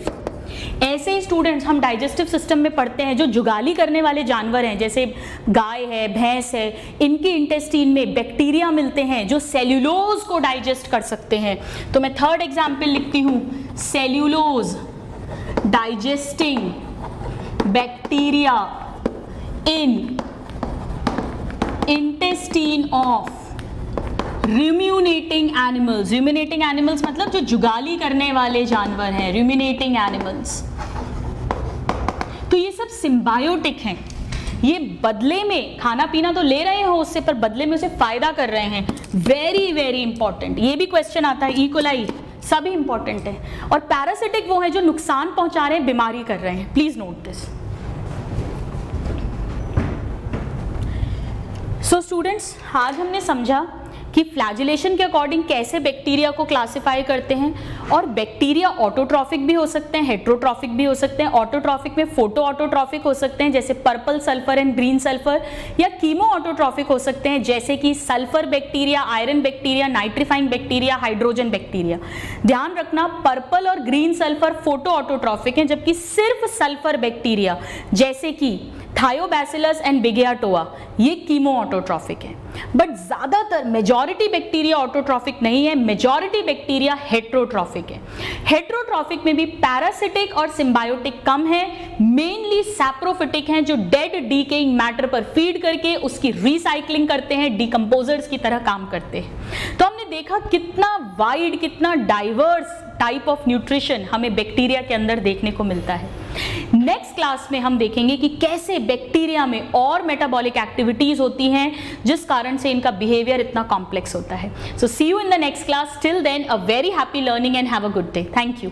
ऐसे ही स्टूडेंट्स, हम डाइजेस्टिव सिस्टम में पढ़ते हैं, जो जुगाली करने वाले जानवर हैं, जैसे गाय है, भैंस है, इनके इंटेस्टाइन में बैक्टीरिया मिलते हैं जो सेल्यूलोज को डाइजेस्ट कर सकते हैं। तो मैं थर्ड एग्जाम्पल लिखती हूँ, cellulose digesting bacteria in intestine of ruminating animals. Ruminating animals मतलब जो जुगाली करने वाले जानवर हैं, रूमिनेटिंग एनिमल्स। तो ये सब सिम्बायोटिक हैं, ये बदले में खाना पीना तो ले रहे हो उससे, पर बदले में उसे फायदा कर रहे हैं। वेरी वेरी इंपॉर्टेंट, ये भी क्वेश्चन आता है, ई कोलाई, सभी इंपॉर्टेंट है। और पैरासिटिक वो है जो नुकसान पहुंचा रहे हैं, बीमारी कर रहे हैं। Please note this. So students, आज हमने समझा कि फ्लैजिलेशन के अकॉर्डिंग कैसे बैक्टीरिया को क्लासिफाई करते हैं, और बैक्टीरिया ऑटोट्रॉफिक भी हो सकते हैं, हेट्रोट्रॉफिक भी हो सकते हैं। ऑटोट्रॉफिक में फोटो ऑटोट्रॉफिक हो सकते हैं, जैसे purple sulphur and green sulphur, या कीमो ऑटोट्रॉफिक हो सकते हैं, जैसे कि sulphur bacteria, iron bacteria, nitrifying bacteria, hydrogen bacteria. ध्यान रखना, पर्पल और ग्रीन सल्फर फोटो ऑटोट्रॉफिक हैं, जबकि सिर्फ सल्फर बैक्टीरिया जैसे कि थायोबैसिलस एंड बिगियाटोआ ये कीमो ऑटोट्रॉफिक है। बट ज्यादातर मेजॉरिटी बैक्टीरिया ऑटोट्रॉफिक नहीं है, मेजॉरिटी बैक्टीरिया हेट्रोट्रॉफिक है। हेट्रोट्रॉफिक में भी पैरासिटिक और सिम्बायोटिक कम है, मेनली सैप्रोफिटिक हैं, जो डेड डीकेइंग मैटर पर फीड करके उसकी रिसाइकलिंग करते हैं, डिकम्पोजर्स की तरह काम करते हैं। तो हमने देखा कितना वाइड, कितना डाइवर्स टाइप ऑफ न्यूट्रिशन हमें बैक्टीरिया के अंदर देखने को मिलता है। नेक्स्ट क्लास में हम देखेंगे कि कैसे बैक्टीरिया में और मेटाबॉलिक एक्टिविटीज होती हैं जिस कारण से इनका बिहेवियर इतना कॉम्प्लेक्स होता है। So see you in the next class. Till then a very happy learning and have a good day. Thank you.